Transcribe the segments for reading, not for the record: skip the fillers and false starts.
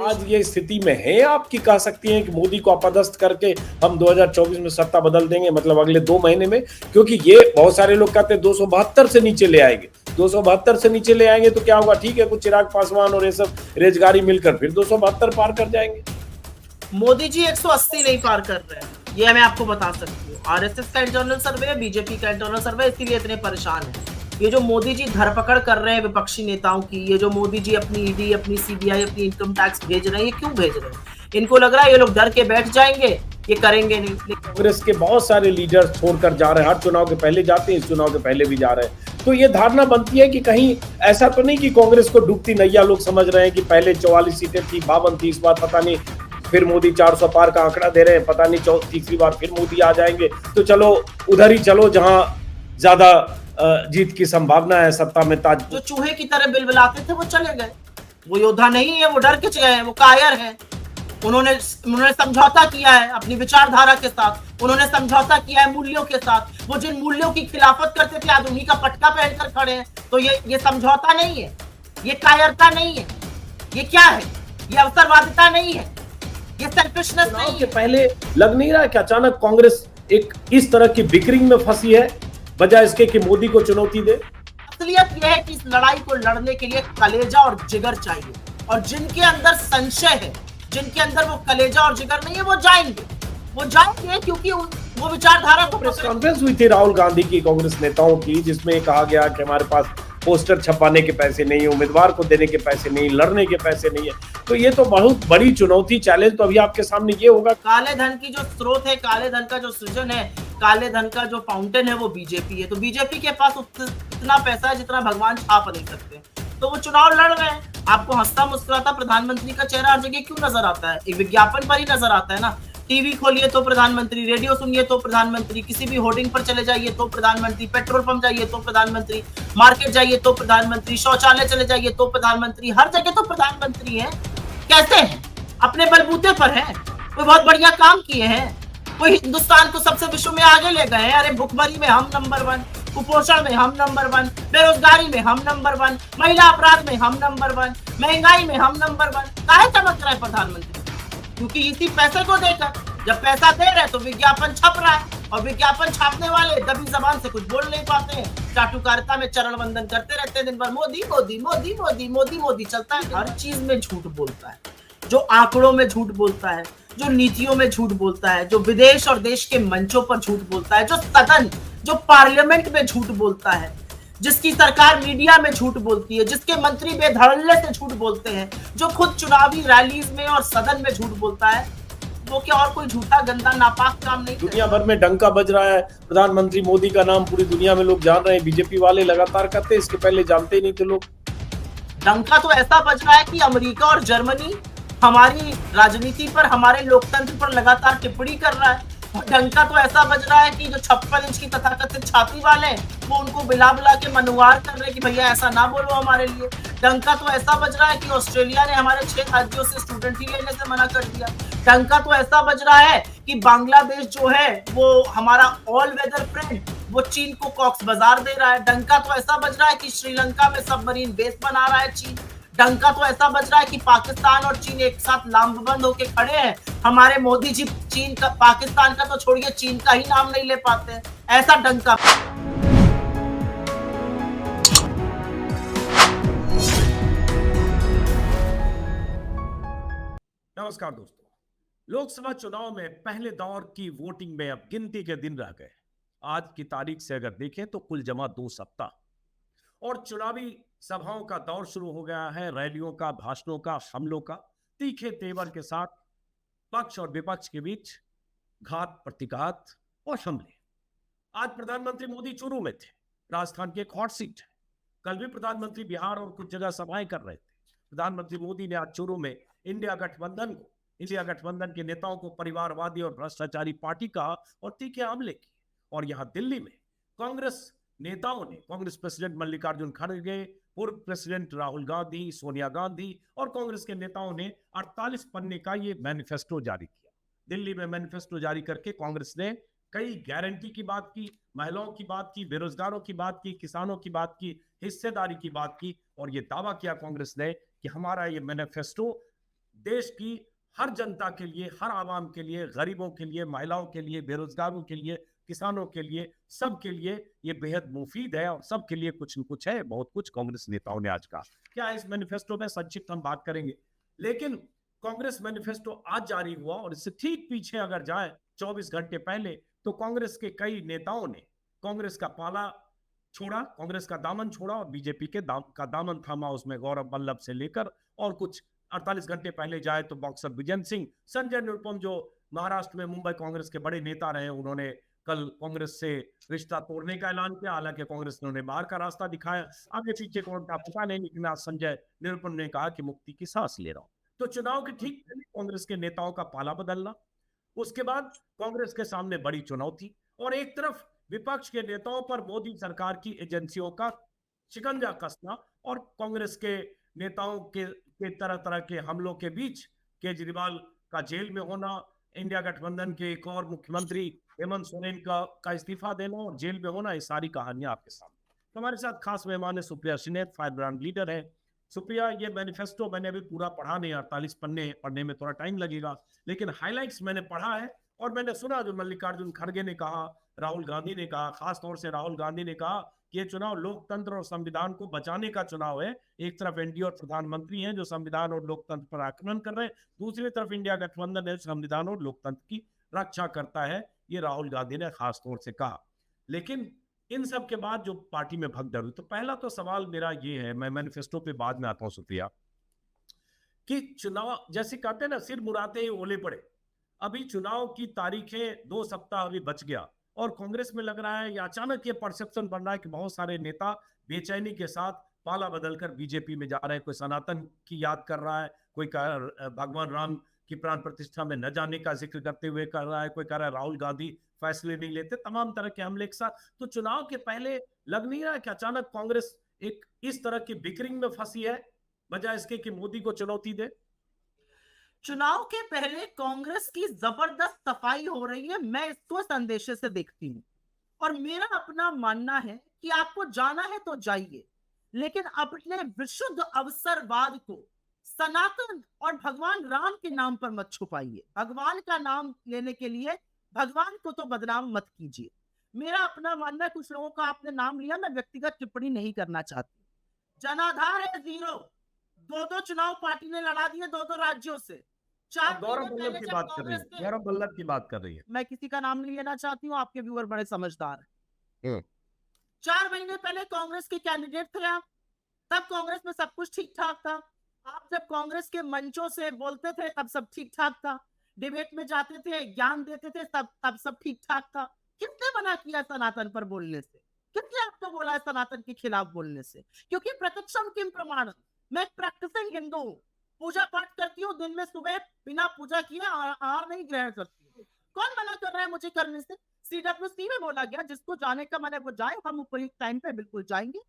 आज ये स्थिति में है आपकी कह सकती हैं कि मोदी को अपदस्थ करके हम 2024 में सत्ता बदल देंगे, मतलब अगले 2 महीने में? क्योंकि ये बहुत सारे लोग कहते हैं 272 से नीचे ले आएंगे, 272 से नीचे ले आएंगे तो क्या होगा? ठीक है, कुछ चिराग पासवान और ये सब रेजगारी मिलकर फिर 272 पार कर जाएंगे। मोदी जी 180 नहीं पार कर रहे हैं, ये मैं आपको बता सकती हूँ। आरएसएस का इंटरनल सर्वे, बीजेपी का इंटरनल सर्वे, इसीलिए इतने परेशान है। ये जो मोदी जी धरपकड़ कर रहे हैं विपक्षी नेताओं की, ये जो मोदी जी अपनी ईडी, अपनी सीबीआई, अपनी इनकम टैक्स भेज रहे हैं, ये क्यों भेज रहे हैं? इनको लग रहा है ये लोग डर के बैठ जाएंगे, ये करेंगे नहीं। कांग्रेस के बहुत सारे लीडर छोड़कर जा रहे हैं, हर चुनाव के पहले जाते हैं, इस चुनाव के पहले भी जा रहे हैं। तो ये धारणा बनती है कि कहीं ऐसा तो नहीं कि कांग्रेस को डूबती नैया लोग समझ रहे हैं कि पहले 44 सीटें थी, 52 थी, इस बार पता नहीं फिर मोदी 400 पार का आंकड़ा दे रहे हैं, पता नहीं तीसरी बार फिर मोदी आ जाएंगे, तो चलो उधर ही चलो जहां ज्यादा जीत की संभावना है, सत्ता में ताज। जो चूहे की तरह बिलबिलाते थे वो चले गए, वो योद्धा नहीं है, वो डर के गए हैं, वो कायर है। उन्होंने समझौता किया है अपनी विचारधारा के साथ, उन्होंने समझौता किया है मूल्यों के साथ। वो जिन मूल्यों की खिलाफत करते थे आज उन्हीं का पटका पहनकर खड़े हैं। तो ये समझौता नहीं है, ये कायरता नहीं है, ये क्या है? ये अवसरवादिता नहीं है, ये सेल्फिशनेस नहीं है। के पहले लग नहीं रहा कि अचानक कांग्रेस एक इस तरह की बिकरिंग में फंसी है बजाय इसके कि मोदी को चुनौती दे? असलियत यह है कि इस लड़ाई को लड़ने के लिए कलेजा और जिगर चाहिए, और जिनके अंदर संशय है, जिनके अंदर वो कलेजा और जिगर नहीं है, वो जाएंगे क्योंकि वो विचारधारा को। प्रेस कॉन्फ्रेंस हुई थी राहुल गांधी की, कांग्रेस नेताओं की, जिसमें कहा गया कि हमारे पास पोस्टर छपाने के पैसे नहीं है, उम्मीदवार को देने के पैसे नहीं, लड़ने के पैसे नहीं है। तो ये तो बहुत बड़ी चुनौती, चैलेंज तो अभी आपके सामने ये होगा। काले धन की जो स्रोत है, काले धन का जो सृजन है, काले धन का जो फाउंटेन है, वो बीजेपी है। तो बीजेपी के पास इतना पैसा है जितना भगवान छाप नहीं सकते, तो वो चुनाव लड़ रहे हैं। आपको हंसता मुस्कुराता प्रधानमंत्री का चेहरा हर जगह क्यों नजर आता है? एक विज्ञापन पर ही नजर आता है ना। टीवी खोलिए तो प्रधानमंत्री, रेडियो सुनिए तो प्रधानमंत्री, किसी भी होर्डिंग पर चले जाइए तो प्रधानमंत्री, पेट्रोल पंप जाइए तो प्रधानमंत्री, मार्केट जाइए तो प्रधानमंत्री, शौचालय चले जाइए तो प्रधानमंत्री, हर जगह तो प्रधानमंत्री है। कैसे हैं? अपने बलबूते पर है, कोई बहुत बढ़िया काम किए हैं, कोई हिंदुस्तान को सबसे विश्व में आगे ले गए हैं। अरे भुखमरी में हम नंबर 1, कुपोषण में हम नंबर 1, बेरोजगारी में हम नंबर 1, महिला अपराध में हम नंबर 1, महंगाई में हम नंबर 1। काहे चमक रहा है प्रधानमंत्री? क्योंकि इसी पैसे को देकर, जब पैसा दे रहे तो विज्ञापन छप रहा है, और विज्ञापन छापने वाले दबी जबान से कुछ बोल नहीं पाते हैं, चाटुकारिता में चरण वंदन करते रहते हैं दिन भर। मोदी मोदी मोदी मोदी मोदी मोदी चलता है। हर चीज में झूठ बोलता है, जो आंकड़ों में झूठ बोलता है, जो नीतियों में झूठ बोलता है, जो विदेश और देश के मंचों पर झूठ बोलता है, जो सदन, जो पार्लियामेंट में झूठ बोलता है, जिसकी सरकार मीडिया में झूठ बोलती है, जिसके मंत्री बेधड़ल्ले से झूठ बोलते हैं, जो खुद चुनावी रैलीज में और सदन में झूठ बोलता है, वो क्या और कोई झूठा गंदा नापाक काम नहीं? दुनिया भर में डंका बज रहा है, प्रधानमंत्री मोदी का नाम पूरी दुनिया में लोग जान रहे हैं, बीजेपी वाले लगातार करते हैं, इसके पहले जानते ही नहीं थे लोग। डंका तो ऐसा बज रहा है कि अमेरिका और जर्मनी हमारी राजनीति पर, हमारे लोकतंत्र पर लगातार टिप्पणी कर रहा है। डंका तो ऐसा बज रहा है कि जो 56 इंच की तथाकथित छाती वाले वो उनको बिला बिला के मनुवार कर रहे हैं कि भैया ऐसा ना बोलो हमारे लिए। डंका तो ऐसा बज रहा है कि ऑस्ट्रेलिया ने हमारे 6 राज्यों से स्टूडेंट ही लेने से मना कर दिया। डंका तो ऐसा बज रहा है कि बांग्लादेश जो है वो हमारा ऑल वेदर फ्रेंड, वो चीन को कॉक्स बाजार दे रहा है। डंका तो ऐसा बज रहा है कि श्रीलंका में सबमरीन बेस बना रहा है चीन। डंका तो ऐसा बज रहा है कि पाकिस्तान और चीन एक साथ लामबंद होके खड़े हैं। हमारे मोदी जी चीन का, पाकिस्तान का तो छोड़िए, चीन का ही नाम नहीं ले पाते हैं। ऐसा डंका। नमस्कार दोस्तों, लोकसभा चुनाव में पहले दौर की वोटिंग में अब गिनती के दिन रह गए। आज की तारीख से अगर देखें तो कुल जमा 2 सप्ताह और चुनावी सभाओं का दौर शुरू हो गया है। रैलियों का, भाषणों का, हमलों का, तीखे तेवर के साथ पक्ष और विपक्ष के बीच घात प्रतिघात और हमले। आज प्रधानमंत्री मोदी चुरू में थे, राजस्थान की एक हॉट सीट है। कल भी प्रधानमंत्री बिहार और कुछ जगह सभाएं कर रहे थे। प्रधानमंत्री मोदी ने आज चुरू में इंडिया गठबंधन के नेताओं को परिवारवादी और भ्रष्टाचारी पार्टी कहा और तीखे हमले किए। और यहां दिल्ली में कांग्रेस नेताओं ने कांग्रेस प्रेसिडेंट मल्लिकार्जुन खड़गे, पूर्व प्रेसिडेंट राहुल गांधी, सोनिया गांधी और कांग्रेस के नेताओं ने 48 पन्ने का ये मैनिफेस्टो जारी किया। दिल्ली में मैनिफेस्टो जारी करके कांग्रेस ने कई गारंटी की बात की, महिलाओं की बात की, बेरोजगारों की बात की, किसानों की बात की, हिस्सेदारी की बात की और ये दावा किया कांग्रेस ने कि हमारा ये मैनिफेस्टो देश की हर जनता के लिए, हर आवाम के लिए, गरीबों के लिए, महिलाओं के लिए, बेरोजगारों के लिए, किसानों के लिए, सबके लिए ये बेहद मुफीद है और सबके लिए कुछ न कुछ है। बहुत कुछ कांग्रेस नेताओं ने आज कहा। क्या है इस मैनिफेस्टो में, संक्षिप्त हम बात करेंगे। लेकिन कांग्रेस मैनिफेस्टो आज जारी हुआ और इससे ठीक पीछे अगर जाए 24 घंटे पहले, तो कांग्रेस के कई नेताओं ने कांग्रेस का पाला छोड़ा, कांग्रेस का दामन छोड़ा और बीजेपी के दामन थामा। उसमें गौरव वल्लभ से लेकर और कुछ 48 घंटे पहले जाए तो बॉक्सर विजय सिंह, संजय निरुपम जो महाराष्ट्र में मुंबई कांग्रेस के बड़े नेता रहे, उन्होंने कल कांग्रेस से रिश्ता तोड़ने का ऐलान किया। हालांकि कांग्रेस ने उन्हें बाहर का रास्ता दिखाया, आगे पीछे कौन था पता नहीं, लेकिन आज संजय निरुपम ने कहा कि मुक्ति की सांस ले रहा हूं। तो चुनाव के ठीक पहले कांग्रेस के नेताओं का पाला बदलना, उसके बाद कांग्रेस के सामने बड़ी चुनौती, और एक तरफ विपक्ष के नेताओं पर मोदी सरकार की एजेंसियों का शिकंजा कसना और कांग्रेस के नेताओं के तरह तरह के हमलों के बीच केजरीवाल का जेल में होना, इंडिया गठबंधन के एक और मुख्यमंत्री हेमंत सोरेन का इस्तीफा देना और जेल में होना, ये सारी कहानियां आपके सामने। तो हमारे साथ खास मेहमान है सुप्रिया सिनेत, फायर ब्रांड लीडर है। सुप्रिया, ये मैनिफेस्टो मैंने अभी पूरा पढ़ा नहीं, 48 पन्ने पढ़ने में थोड़ा टाइम लगेगा, लेकिन हाइलाइट्स मैंने पढ़ा है और मैंने सुना जो मल्लिकार्जुन खड़गे ने कहा, राहुल गांधी ने कहा, खासतौर से राहुल गांधी ने कहा कि ये चुनाव लोकतंत्र और संविधान को बचाने का चुनाव है। एक तरफ एनडीए और प्रधानमंत्री हैं जो संविधान और लोकतंत्र पर आक्रमण कर रहे हैं, दूसरी तरफ इंडिया गठबंधन है संविधान और लोकतंत्र की रक्षा करता है, ये राहुल गांधी ने खासतौर से कहा। लेकिन इन सब के बाद जो पार्टी में भगदड़ हुई, तो पहला तो सवाल मेरा ये है, मैं मैनिफेस्टो पे बाद में आता हूं सुप्रिया, कि चुनाव जैसे कहते हैं ना, सिर मुराते ही ओले पड़े। अभी चुनाव की तारीखें 2 सप्ताह अभी बच गया और कांग्रेस में लग रहा है या अचानक ये परसेप्शन बन रहा है कि बहुत सारे नेता बेचैनी के साथ पाला बदलकर बीजेपी में जा रहे हैं। कोई सनातन की याद कर रहा है, कोई भगवान राम की प्राण प्रतिष्ठा में न जाने का जिक्र करते हुए कर रहा है, कोई कह रहा है राहुल गांधी फैसले नहीं लेते, तमाम तरह के हमले एक साथ। तो चुनाव के पहले लग नहीं रहा कि अचानक कांग्रेस एक इस तरह की बिकरिंग में फंसी है, बजाय इसके कि मोदी को चुनौती दे। चुनाव के पहले कांग्रेस की जबरदस्त सफाई हो रही है, मैं इसको संदेशे से देखती हूँ। और मेरा अपना मानना है कि आपको जाना है तो जाइए, लेकिन अपने विशुद्ध अवसरवाद को सनातन और भगवान राम के नाम पर मत छुपाइए। भगवान का नाम लेने के लिए भगवान को तो बदनाम मत कीजिए। मेरा अपना मानना है, कुछ लोगों का आपने नाम लिया, मैं व्यक्तिगत टिप्पणी नहीं करना चाहती। जनाधार है 0, 2 चुनाव पार्टी ने लड़ा दिए 2 राज्यों से। गौरव वल्लभ की बात कर रही है, गौरव वल्लभ की बात कर रही है, मैं किसी का नाम नहीं लेना चाहती हूँ, आपके व्यूअर बड़े समझदार हैं। 4 महीने पहले कांग्रेस के कैंडिडेट थे आप, तब कांग्रेस में सब कुछ ठीक ठाक था। आप जब कांग्रेस के मंचों से बोलते थे तब सब ठीक ठाक था, डिबेट में जाते थे, ज्ञान देते थे, तब सब ठीक ठाक था। किसने मना किया सनातन पर बोलने से? किसने आपको बोला है सनातन के खिलाफ बोलने से? क्योंकि प्रत्यक्षम किम प्रमाण, मैं प्रैक्टिसिंग हिंदू हूँ, पूजा पाठ करती हूँ, दिन में सुबह बिना पूजा किए आहार नहीं ग्रहण करती हूँ। कौन मना कर रहा है मुझे करने से? सीडब्ल्यूसी में बोला गया जिसको जाने का मन है वो जाए, हम उपयुक्त टाइम पे बिल्कुल जाएंगे।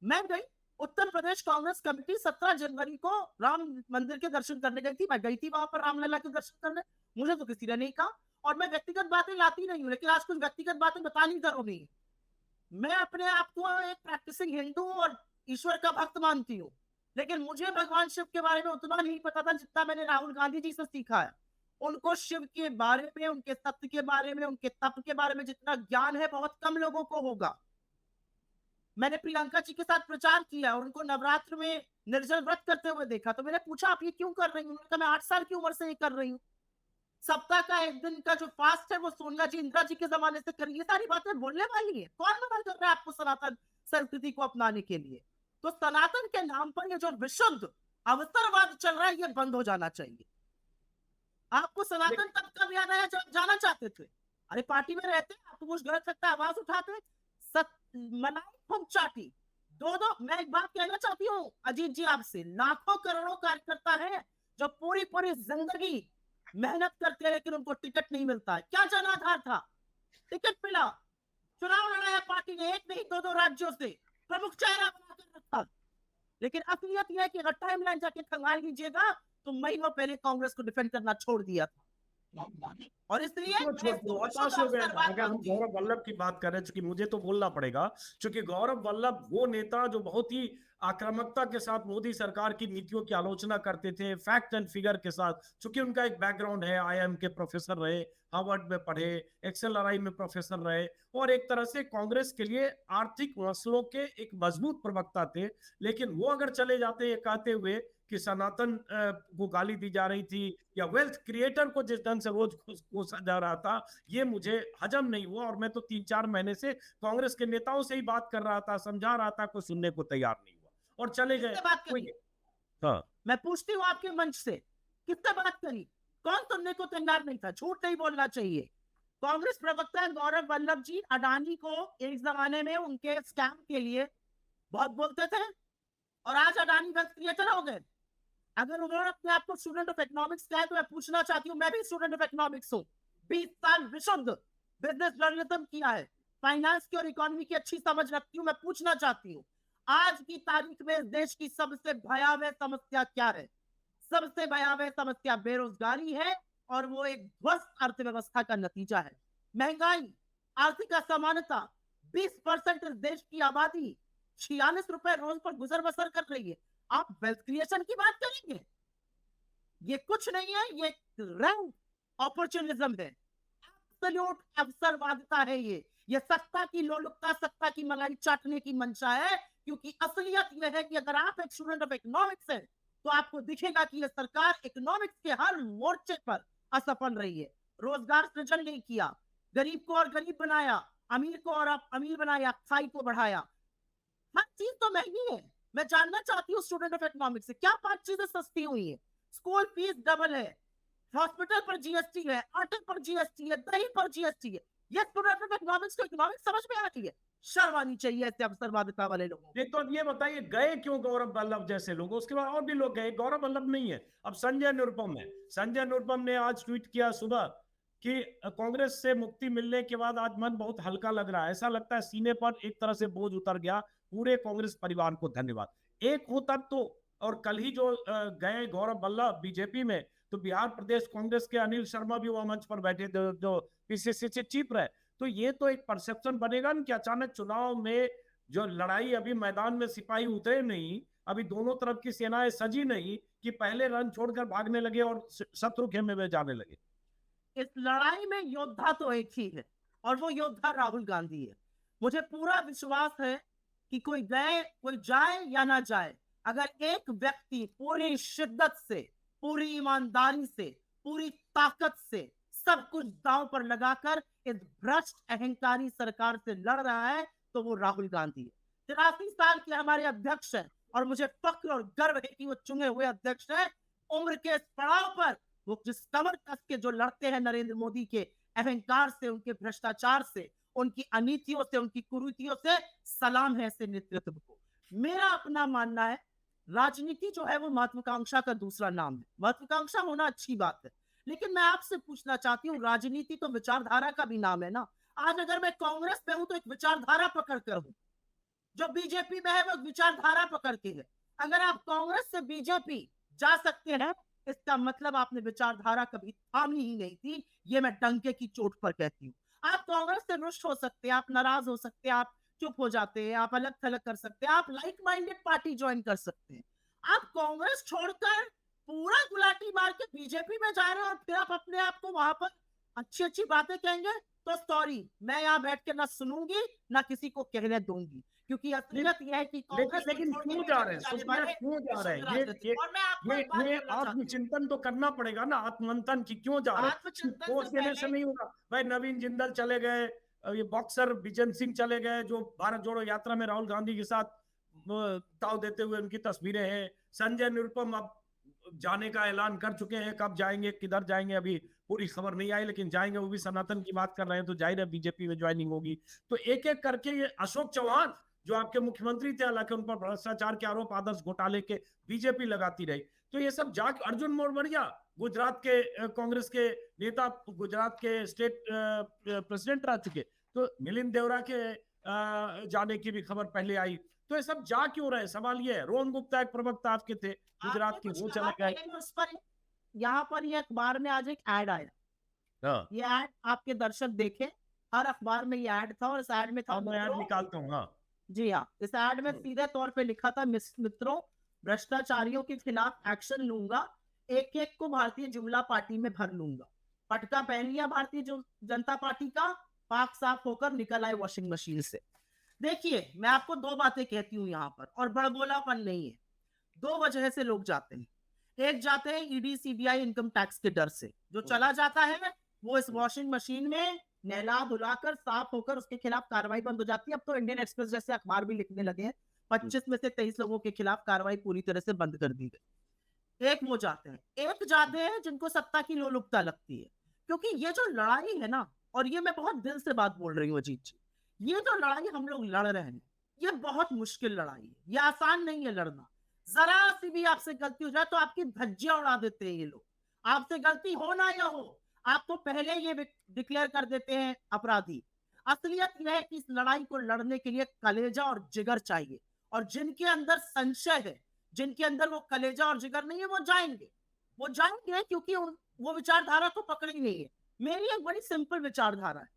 मैं गई, उत्तर प्रदेश कांग्रेस कमेटी 17 जनवरी को राम मंदिर के दर्शन करने गई थी। मैं गई थी वहां पर रामलला के दर्शन करने, मुझे तो किसी ने नहीं कहा। और मैं व्यक्तिगत बातें लाती नहीं हूँ, लेकिन आज कुछ व्यक्तिगत बातें बतानी जरूरी है। मैं अपने आप को एक प्रैक्टिसिंग हिंदू और ईश्वर का भक्त मानती हूँ, लेकिन मुझे भगवान शिव के बारे में उतना नहीं पता था जितना मैंने राहुल गांधी जी से सीखा है। उनको शिव के बारे में, उनके सत्य के बारे में, उनके तप के बारे में जितना ज्ञान है बहुत कम लोगों को होगा। मैंने प्रियंका जी के साथ प्रचार किया और उनको नवरात्र में निर्जल व्रत करते हुए देखा, तो मैंने पूछा आप ये क्यों कर रही हूँ? उन्होंने कहा मैं 8 साल की उम्र से ये कर रही हूँ। सप्ताह का 1 दिन का जो फास्ट है वो सोनिया जी, इंदिरा जी के जमाने से करी। ये सारी बातें बोलने वाली है। कौन मना कर रहा है आपको सनातन संस्कृति को अपनाने के लिए? तो सनातन के नाम पर ये जो विशुद्ध अवसरवाद चल रहा है ये बंद हो जाना चाहिए। आपको सनातन तब कब याद आया जब जाना चाहते थे? अरे पार्टी में रहते, आपको कुछ गलत लगता है आवाज उठाते, मलाई खूब चाटी। 2 मैं एक बात कहना चाहती हूँ अजीत जी आपसे, लाखों करोड़ों कार्यकर्ता है जो पूरी जिंदगी मेहनत करते हैं लेकिन उनको टिकट नहीं मिलता है। क्या जनाधार था? टिकट मिला, चुनाव लड़ाया पार्टी ने, 1 नहीं 2 राज्यों से प्रमुख चेहरा बनाकर रखा। लेकिन असलियत यह है कि अगर टाइमलाइन जाके खंगाल लीजिएगा तो महीनों पहले कांग्रेस को डिफेंड करना छोड़ दिया था। और इसलिए अगर हम गौरव वल्लभ की बात करें, क्योंकि मुझे तो बोलना पड़ेगा, क्योंकि गौरव वल्लभ वो नेता जो बहुत ही आक्रामकता के साथ मोदी सरकार की नीतियों की आलोचना करते थे, फैक्ट एंड फिगर के साथ। चूंकि उनका एक बैकग्राउंड है, आईआईएम के प्रोफेसर रहे, हार्वर्ड में पढ़े, एक्सएलआरआई में प्रोफेसर रहे, और एक तरह से कांग्रेस के लिए आर्थिक मसलों के एक मजबूत प्रवक्ता थे। लेकिन वो अगर चले जाते ये कहते हुए कि सनातन को गाली दी जा रही थी, या वेल्थ क्रिएटर को जिस ढंग से रोज कोसा जा रहा था, ये मुझे हजम नहीं हुआ। और मैं तो 3-4 महीने से कांग्रेस के नेताओं से ही बात कर रहा था, समझा रहा था, कोई सुनने को तैयार नहीं हुआ और चले गए। बात करी? हाँ, मैं पूछती हूँ आपके मंच से, किससे बात करी? कौन सुनने को तैयार नहीं था? झूठ नहीं बोलना चाहिए। कांग्रेस प्रवक्ता गौरव वल्लभ जी अडानी को एक जमाने में उनके स्कैम के लिए बहुत बोलते थे, और आज अडानी वेल्थ क्रिएटर हो गए। अगर उन्होंने अपने आप को स्टूडेंट ऑफ इकोनॉमिक्स कहा, तो मैं पूछना चाहती हूँ, मैं भी स्टूडेंट ऑफ इकोनॉमिक्स हूँ, 20 साल विशुद्ध बिजनेस जर्नलिज्म किया है, फाइनेंस की और इकोनॉमी की अच्छी समझ रखती हूँ। मैं पूछना चाहती हूँ, आज की तारीख में इस देश की सबसे भयावह समस्या क्या है? सबसे भयावह समस्या बेरोजगारी है, और वो एक ध्वस्त अर्थव्यवस्था का नतीजा है। महंगाई, आर्थिक असमानता, 20% इस देश की आबादी 46 रुपए रोज पर गुजर बसर कर रही है। आप वेल्थ क्रिएशन की बात करेंगे? ये कुछ नहीं है, ये रैंक अपॉर्चुनिज्म है, एब्सोल्यूट अवसरवादिता है। ये सत्ता की लोलुपता, सत्ता की मलाई चाटने की मंशा है। क्योंकि असलियत यह है कि अगर आप एक स्टूडेंट ऑफ इकोनॉमिक्स हैं, तो आपको दिखेगा कि यह सरकार इकोनॉमिक्स के हर मोर्चे पर असफल रही है। रोजगार सृजन नहीं किया, गरीब को और गरीब बनाया, अमीर को और अमीर बनाया, खाई को बढ़ाया। हर चीज तो महंगी है। मैं जानना चाहती हूँ स्टूडेंट ऑफ इकोनॉमिक्स से, क्या 5 चीजें सस्ती हुई है? स्कूल फीस डबल है, हॉस्पिटल पर जीएसटी है, आटे पर जीएसटी है, दही पर जीएसटी है। ये स्टूडेंट ऑफ इकोनॉमिक्स को इकोनॉमिक्स समझ में आती है? शर्म आनी चाहिए ऐसे अवसरवादिता वाले लोगों को। तो ये बताइए, गए क्यों गौरव वल्लभ जैसे लोग? उसके बाद और भी लोग गए, गौरव वल्लभ नहीं है, अब संजय निरुपम है। संजय निरुपम ने आज ट्वीट किया सुबह कि कांग्रेस से मुक्ति मिलने के बाद आज मन बहुत हल्का लग रहा है, ऐसा लगता है सीने पर एक तरह से बोझ उतर गया। पूरे कांग्रेस परिवार को धन्यवाद। एक हो तब तो, और कल ही जो गए गौरव वल्लभ बीजेपी में, तो बिहार प्रदेश कांग्रेस के अनिल शर्मा भी वह मंच पर बैठे थे, जो पीसीसी से चीफ रहे। तो ये तो एक परसेप्शन बनेगा ना कि अचानक चुनाव में जो लड़ाई, अभी मैदान में सिपाही उतरे नहीं, अभी दोनों तरफ की सेनाएं सजी नहीं, कि पहले रन छोड़कर भागने लगे और शत्रु खेमे में जाने लगे। इस लड़ाई में योद्धा तो एक ही है, और वो योद्धा राहुल गांधी है। मुझे पूरा विश्वास है कि कोई गए, कोई जाए या ना जाए, अगर एक व्यक्ति पूरी शिद्दत से, पूरी ईमानदारी से, पूरी ताकत से सब कुछ दांव पर लगाकर इस भ्रष्ट अहंकारी सरकार से लड़ रहा है, तो वो राहुल गांधी है। 83 साल के हमारे अध्यक्ष हैं, और मुझे फक्र और गर्व है कि वो चुने हुए अध्यक्ष हैं। उम्र के इस पड़ाव पर वो जिस कमर कस के जो लड़ते हैं नरेंद्र मोदी के अहंकार से, उनके भ्रष्टाचार से, उनकी अनीतियों से, उनकी कुरीतियों से, सलाम है ऐसे नेतृत्व को। मेरा अपना मानना है, राजनीति जो है वो महत्वाकांक्षा का दूसरा नाम है। महत्वाकांक्षा होना अच्छी बात है, लेकिन मैं आपसे पूछना चाहती हूँ, राजनीति तो विचारधारा का भी नाम है ना। आज अगर मैं कांग्रेस में हूं तो एक विचारधारा पकड़ कर हूं, जो बीजेपी में है वो विचारधारा पकड़ के है। अगर आप कांग्रेस से बीजेपी जा सकते हैं, इसका मतलब आपने विचारधारा कभी थामी ही नहीं थी। ये मैं डंके की चोट पर कहती हूँ। आप कांग्रेस से रुष्ट हो सकते हैं, आप नाराज हो सकते हैं, आप चुप हो जाते हैं, आप अलग थलग कर सकते हैं, आप लाइक माइंडेड पार्टी ज्वाइन कर सकते हैं। आप कांग्रेस छोड़कर पूरा गुलाटी मार के बीजेपी में जा रहे हैं, और फिर आप अपने आप को वहां पर अच्छी अच्छी बातें कहेंगे, तो सॉरी, मैं यहाँ बैठ के ना सुनूंगी ना किसी को कहने दूंगी। क्योंकि असलियत यह है कि लेकिन क्यों जा रहे हैं, क्यों जा रहे हैं? ये आत्मचिंतन तो करना पड़ेगा ना, आत्ममंथन की क्यों जा रहे हैं? कोर्स देने से नहीं होगा भाई। नवीन जिंदल चले गए, ये बॉक्सर विजन सिंह चले गए, जो भारत जोड़ो यात्रा में राहुल गांधी के साथ ताव देते हुए उनकी तस्वीरें हैं। संजय निरुपम अब जाने का ऐलान कर चुके हैं, कब जाएंगे, किधर जाएंगे, अभी पूरी खबर नहीं आई, लेकिन जाएंगे। वो भी सनातन की बात कर रहे हैं, तो जाहिर है बीजेपी में ज्वाइनिंग होगी। तो एक एक करके ये अशोक चौहान जो आपके मुख्यमंत्री थे, हालांकि उन पर भ्रष्टाचार के आरोप, आदर्श घोटाले के, बीजेपी लगाती रही। तो ये सब जाके अर्जुन मोरवड़िया गुजरात के कांग्रेस के नेता, गुजरात के स्टेट प्रेसिडेंट रह चुके, तो मिलिंद देवरा के जाने की भी खबर पहले आई। तो ये सब जा क्यों रहे? सवाल ये है। रोहन गुप्ता एक प्रवक्ता आपके थे गुजरात के, वो चले गए। यहाँ पर ये अखबार में आज एक ऐड आया, ये ऐड आपके दर्शक देखे, हर अखबार में ये ऐड था, और इस ऐड में था, मैं ऐड निकालता हूँ। हाँ, जी हाँ, इस ऐड में सीधे तौर पे लिखा था, मित्रों, भ्रष्टाचारियों के खिलाफ एक्शन लूंगा, एक एक को भारतीय जुमला पार्टी में भर लूंगा। पटका पहन लिया भारतीय जनता पार्टी का, पाक साफ होकर निकल आए वॉशिंग मशीन से। देखिए, मैं आपको दो बातें कहती हूँ यहाँ पर, और बड़बोलापन नहीं है। दो वजह से लोग जाते हैं। एक जाते हैं ईडी सीबीआई इनकम टैक्स के डर से, जो चला जाता है वो इस वॉशिंग मशीन में नहला धुलाकर साफ होकर उसके खिलाफ कार्रवाई बंद हो जाती है। अब तो इंडियन एक्सप्रेस जैसे अखबार भी लिखने लगे हैं 25 में से 23 लोगों के खिलाफ कार्रवाई पूरी तरह से बंद कर दी गई। एक वो जाते हैं, एक जाते हैं जिनको सत्ता की लोलुपता लगती है। क्योंकि ये जो लड़ाई है ना, और ये मैं बहुत दिल से बात बोल रही हूँ अजीत जी, ये जो लड़ाई हम लोग लड़ रहे हैं, ये बहुत मुश्किल लड़ाई है, ये आसान नहीं है लड़ना। जरा सी भी आपसे गलती हो जाए तो आपकी धज्जियां उड़ा देते हैं ये लोग। आपसे गलती हो ना या हो, आपको पहले ये डिक्लेयर कर देते हैं अपराधी। असलियत यह है कि इस लड़ाई को लड़ने के लिए कलेजा और जिगर चाहिए, और जिनके अंदर संशय है, जिनके अंदर वो कलेजा और जिगर नहीं है, वो जाएंगे क्योंकि वो विचारधारा को पकड़ी नहीं है। मेरी एक बड़ी सिंपल विचारधारा है,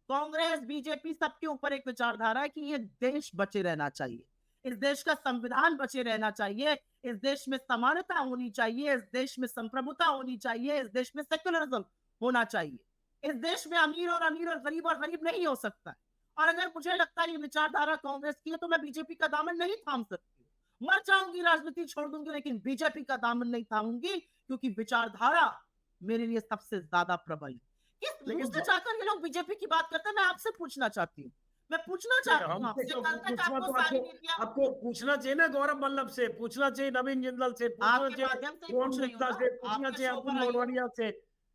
कांग्रेस बीजेपी सबके ऊपर एक विचारधारा है कि ये देश बचे रहना चाहिए, इस देश का संविधान बचे रहना चाहिए, इस देश में समानता होनी चाहिए, इस देश में संप्रभुता होनी चाहिए, इस देश में सेक्युलरिज्म होना चाहिए, इस देश में अमीर और गरीब नहीं हो सकता। और अगर मुझे लगता है ये विचारधारा कांग्रेस की है तो मैं बीजेपी का दामन नहीं थाम सकती, मर जाऊंगी, राजनीति छोड़ दूंगी, लेकिन बीजेपी का दामन नहीं थामूंगी, क्योंकि विचारधारा मेरे लिए सबसे ज्यादा प्रबल है। किस मुंह से जाकर ये लोग बीजेपी की बात करते हैं, मैं आपसे पूछना चाहती हूँ, मैं पूछना चाहती हूँ आपसे, कल तक आपको सारी नीतियां आपको पूछना चाहिए ना, गौरव वल्लभ से पूछना चाहिए, नवीन जिंदल से पूछना आपके माध्यम से चाहिए, रोहन पूछ रही हूँ गुप्ता ना, से पूछना आपके चाहिए, शो अब्दुल पर आई हूँ, मोलवानिया से।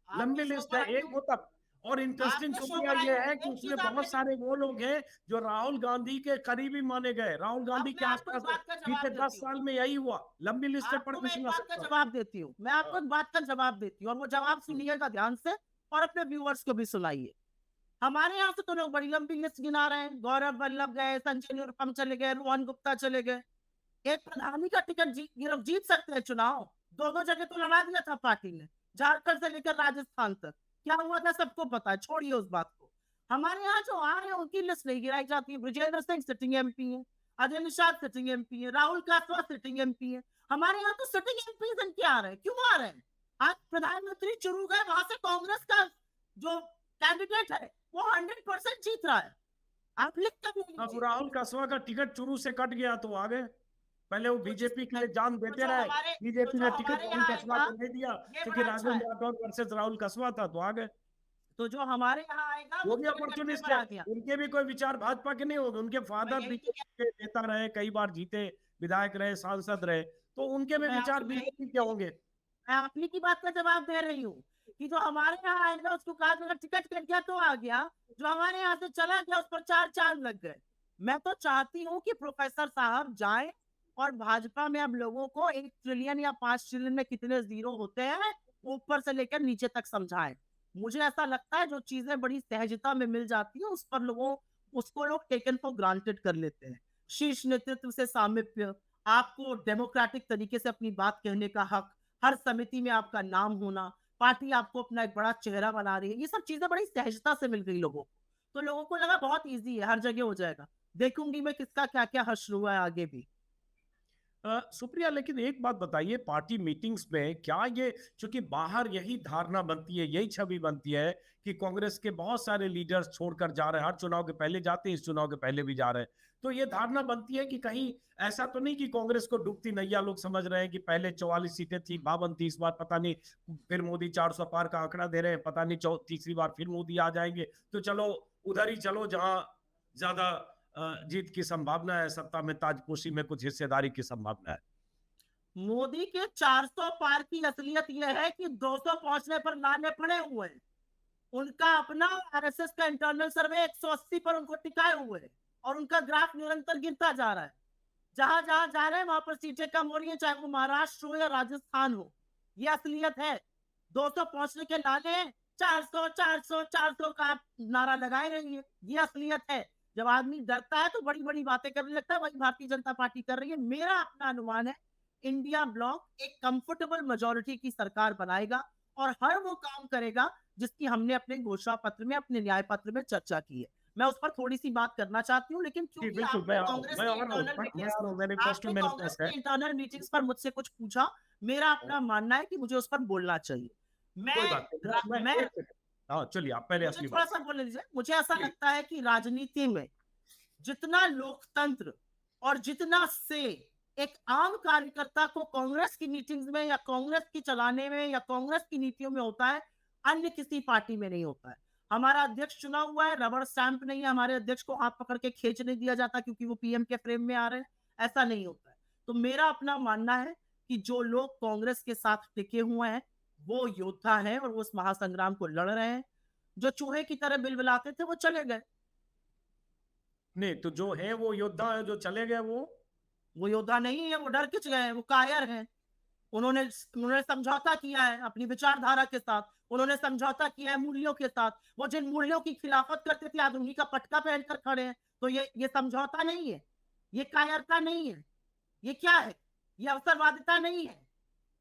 लंबी आपके शो लिस्ट पर है आई एक हूँ, होता। और इंटरेस्टिंग आपके शो खुफिया पर आई ये हूँ। है कि एक उसमें चीज बहुत सारे वो लोग हैं जो राहुल गांधी के करीबी माने गए, राहुल अब गांधी के मैं आपको एक आसपास है। बात का बीते जवाब 10 देती हूँ, साल में यही हुआ। लंबी लिस्ट है, पढ़ आपको के मैं एक सुना बात का सकता हूँ। जवाब देती हूँ, मैं आपको हाँ। एक बात का जवाब देती हूँ, और वो जवाब सुनिएगा ध्यान से, और अपने व्यूअर्स को भी सुनाइए। हमारे यहाँ से तो लोग बड़ी लंबी लिस्ट गिना रहे हैं, गौरव वल्लभ गए, संजय निरुपम चले गए, रोहन गुप्ता चले गए। एक प्रधानी का टिकट ये लोग जीत सकते हैं चुनाव, दो दो जगह तो लड़ा दिया था पार्टी ने, झारखंड से लेकर राजस्थान तक। क्या हुआ था सबको पता है, छोड़िए उस बात को। हमारे यहाँ जो आ रहे हैं उनकी लिस्ट नहीं गिराई जाती है। ब्रजेंद्र सिंह सिटिंग एमपी है, अजय निषाद सिटिंग एमपी है, राहुल कासवा सिटिंग एमपी है। हमारे यहाँ तो सिटिंग एमपी इनके आ रहे हैं, क्यों आ रहे हैं? आज प्रधानमंत्री चुरू गए, वहां से कांग्रेस का जो कैंडिडेट है वो 100% जीत रहा है। आप लिख कर ले अब लीजिए। राहुल कसवा का टिकट चुरू से कट गया तो आ गए। पहले वो तो बीजेपी के लिए जान तो देते जो रहे। हमारे तो बीजेपी जो ने टिकट हमारे राहुल यहाँ कसवा आएगा, को नहीं दिया, ये क्योंकि बड़ा अच्छा राजेंद्र है। राठौर वर्सेस राहुल कसवा था, तो आ गए। तो जो हमारे यहाँ आएगा वो वो भी टिकट कटने अपॉर्चुनिस्ट पर है। आ गया। उनके भी कोई विचार भाजपा के नहीं होंगे। उनके मैं फादर यही तो बीजेपी के नेता रहे, कई बार जीते, विधायक रहे, सांसद रहे, तो उनके तो भी विचार बीजेपी के होंगे। मैं अपनी की बात का जवाब दे रही हूँ कि जो हमारे यहाँ आएगा उसको कहा अगर टिकट कट गया तो आ गया, जो हमारे यहाँ से चला गया उस पर 4 चांद लग गए। मैं तो चाहती हूँ कि प्रोफेसर साहब जाएं और भाजपा में अब लोगों को 1 ट्रिलियन या 5 ट्रिलियन में कितने जीरो होते हैं ऊपर से लेकर नीचे तक समझाएं। मुझे ऐसा लगता है जो चीजें बड़ी सहजता में मिल जाती है उस पर उसको लोग टेकन फॉर ग्रांटेड कर लेते हैं। शीर्ष नेतृत्व से सामिप्य, आपको डेमोक्रेटिक तरीके से अपनी बात कहने का हक, हर समिति में आपका नाम होना, पार्टी आपको अपना एक बड़ा चेहरा बना रही है, ये सब चीजें बड़ी सहजता से मिल गई लोगों को। तो लोगों को लगा बहुत इजी है, हर जगह हो जाएगा। देखूंगी मैं किसका क्या क्या हश्र हुआ है आगे भी। सुप्रिया, लेकिन एक बात बताइए, पार्टी मीटिंग्स में क्या ये, चूंकि बाहर यही धारणा बनती है, यही छवि बनती है कि कांग्रेस के बहुत सारे लीडर्स छोड़कर जा रहे हैं, हर चुनाव के पहले जाते हैं, इस चुनाव के पहले भी जा रहे हैं, तो ये धारणा बनती है कि कहीं ऐसा तो नहीं कि कांग्रेस को डूबती नैया लोग समझ रहे हैं कि पहले 44 सीटें थी, 52 थी, इस बार पता नहीं फिर मोदी 400 पार का आंकड़ा दे रहे हैं, पता नहीं तीसरी बार फिर मोदी आ जाएंगे, तो चलो उधर ही चलो जहां ज्यादा जीत की संभावना है, सत्ता में ताजपोशी में कुछ हिस्सेदारी की संभावना है। मोदी के 400 पार की असलियत यह है कि 200 पहुंचने पर लाने पड़े हुए हैं। उनका अपना आरएसएस का इंटरनल सर्वे 180 पर उनको टिकाए हुए है, और उनका ग्राफ निरंतर गिरता जा रहा है। जहां जहां जा रहे हैं वहां पर सीटें कम हो रही है, चाहे वो महाराष्ट्र हो या राजस्थान हो। ये असलियत है। 200 पहुंचने के लाने 400 400 400 का नारा लगाए रही है, ये असलियत है। जब आदमी डरता है तो बड़ी बड़ी बातें करने लगता है, वही भारतीय जनता पार्टी कर रही है। मेरा अपना अनुमान है इंडिया ब्लॉक एक कंफर्टेबल मेजोरिटी की सरकार बनाएगा और हर वो काम करेगा जिसकी हमने अपने घोषणा पत्र में, अपने न्याय पत्र में चर्चा की है। मैं उस पर थोड़ी सी बात करना चाहती हूँ, लेकिन जी क्योंकि बिल्कुल, आपने कांग्रेस की इंटरनल मीटिंग्स मैंने क्वेश्चन आपने मेरे कांग्रेस पास है। की इंटरनल मीटिंग्स पर मुझसे कुछ पूछा, मेरा अपना मानना है कि मुझे उस पर बोलना चाहिए। कोई मैं बात नहीं, मैं एक सेकंड, हाँ चलिए आप पहले मुझे असली थोड़ा बात। सा बोलने दीजिए। मुझे ऐसा जी लगता है कि राजनीति में जितना लोकतंत्र और जितना से एक आम कार्यकर्ता को कांग्रेस की मीटिंग्स में या कांग्रेस की चलाने में या कांग्रेस की नीतियों में होता है, अन्य किसी पार्टी में नहीं होता है। हमारा अध्यक्ष चुना हुआ है, रबड़ स्टैंप नहीं है, हमारे अध्यक्ष को हाथ पकड़ के खींच नहीं दिया जाता क्योंकि वो पीएम के फ्रेम में आ रहे हैं, ऐसा नहीं होता है। तो मेरा अपना मानना है कि जो लोग कांग्रेस के साथ टिके हुए हैं वो योद्धा है और वो उस महासंग्राम को लड़ रहे हैं। जो चूहे की तरह बिलबिलाते थे वो चले गए। नहीं, तो जो है वो योद्धा है, जो चले गए वो योद्धा नहीं है, वो डर किच गए, वो कायर हैं। उन्होंने उन्होंने समझौता किया है अपनी विचारधारा के साथ, उन्होंने समझौता किया है मूल्यों के साथ। वो जिन मूल्यों की खिलाफत करते थे आज उन्हीं का पटका पहनकर खड़े हैं। तो ये समझौता नहीं है, ये कायरता नहीं है, ये क्या है? ये अवसरवादिता नहीं है,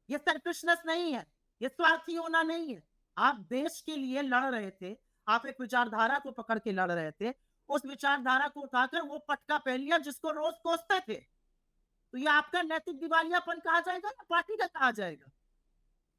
ये सेल्फिशनेस नहीं है, ये स्वार्थी होना नहीं है। आप देश के लिए लड़ रहे थे, आप एक विचारधारा को पकड़ के लड़ रहे थे, उस विचारधारा को उठाकर वो पटका पहन लिया जिसको रोज कोसते थे। तो ये आपका नैतिक दिवालियापन कहा जाएगा या पार्टी का कहा जाएगा?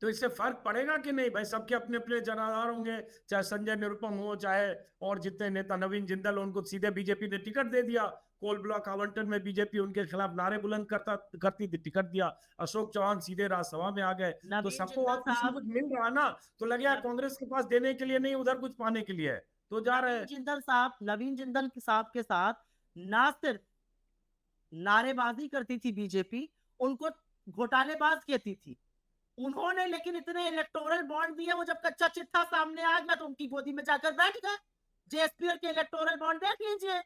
तो इससे फर्क पड़ेगा कि नहीं भाई? सबके अपने अपने जनाधार होंगे, चाहे संजय निरुपम हो, चाहे और जितने नेता, नवीन जिंदल, उनको सीधे बीजेपी ने टिकट दे दिया। कोल ब्लॉक आवंटन में बीजेपी उनके खिलाफ नारे बुलंद करती थी, टिकट दिया। अशोक चौहान सीधे राज्यसभा में आ गए। तो नवीन सबको जिंदल आप कुछ ना साहब कुछ मिल रहा ना, तो लगे कांग्रेस के पास देने के लिए नहीं, उधर कुछ पाने के लिए है, तो जा रहे हैं। नवीन जिंदल साहब के साथ ना सिर्फ नारेबाजी करती थी बीजेपी, उनको घोटालेबाज कहती थी उन्होंने, लेकिन इतने इलेक्टोरल बॉन्ड दिए, वो जब कच्चा चिट्ठा सामने आ गया तो उनकी गोदी में जाकर बैठ गए। जेएसपीआर के इलेक्टोरल बॉन्ड देख लीजिए,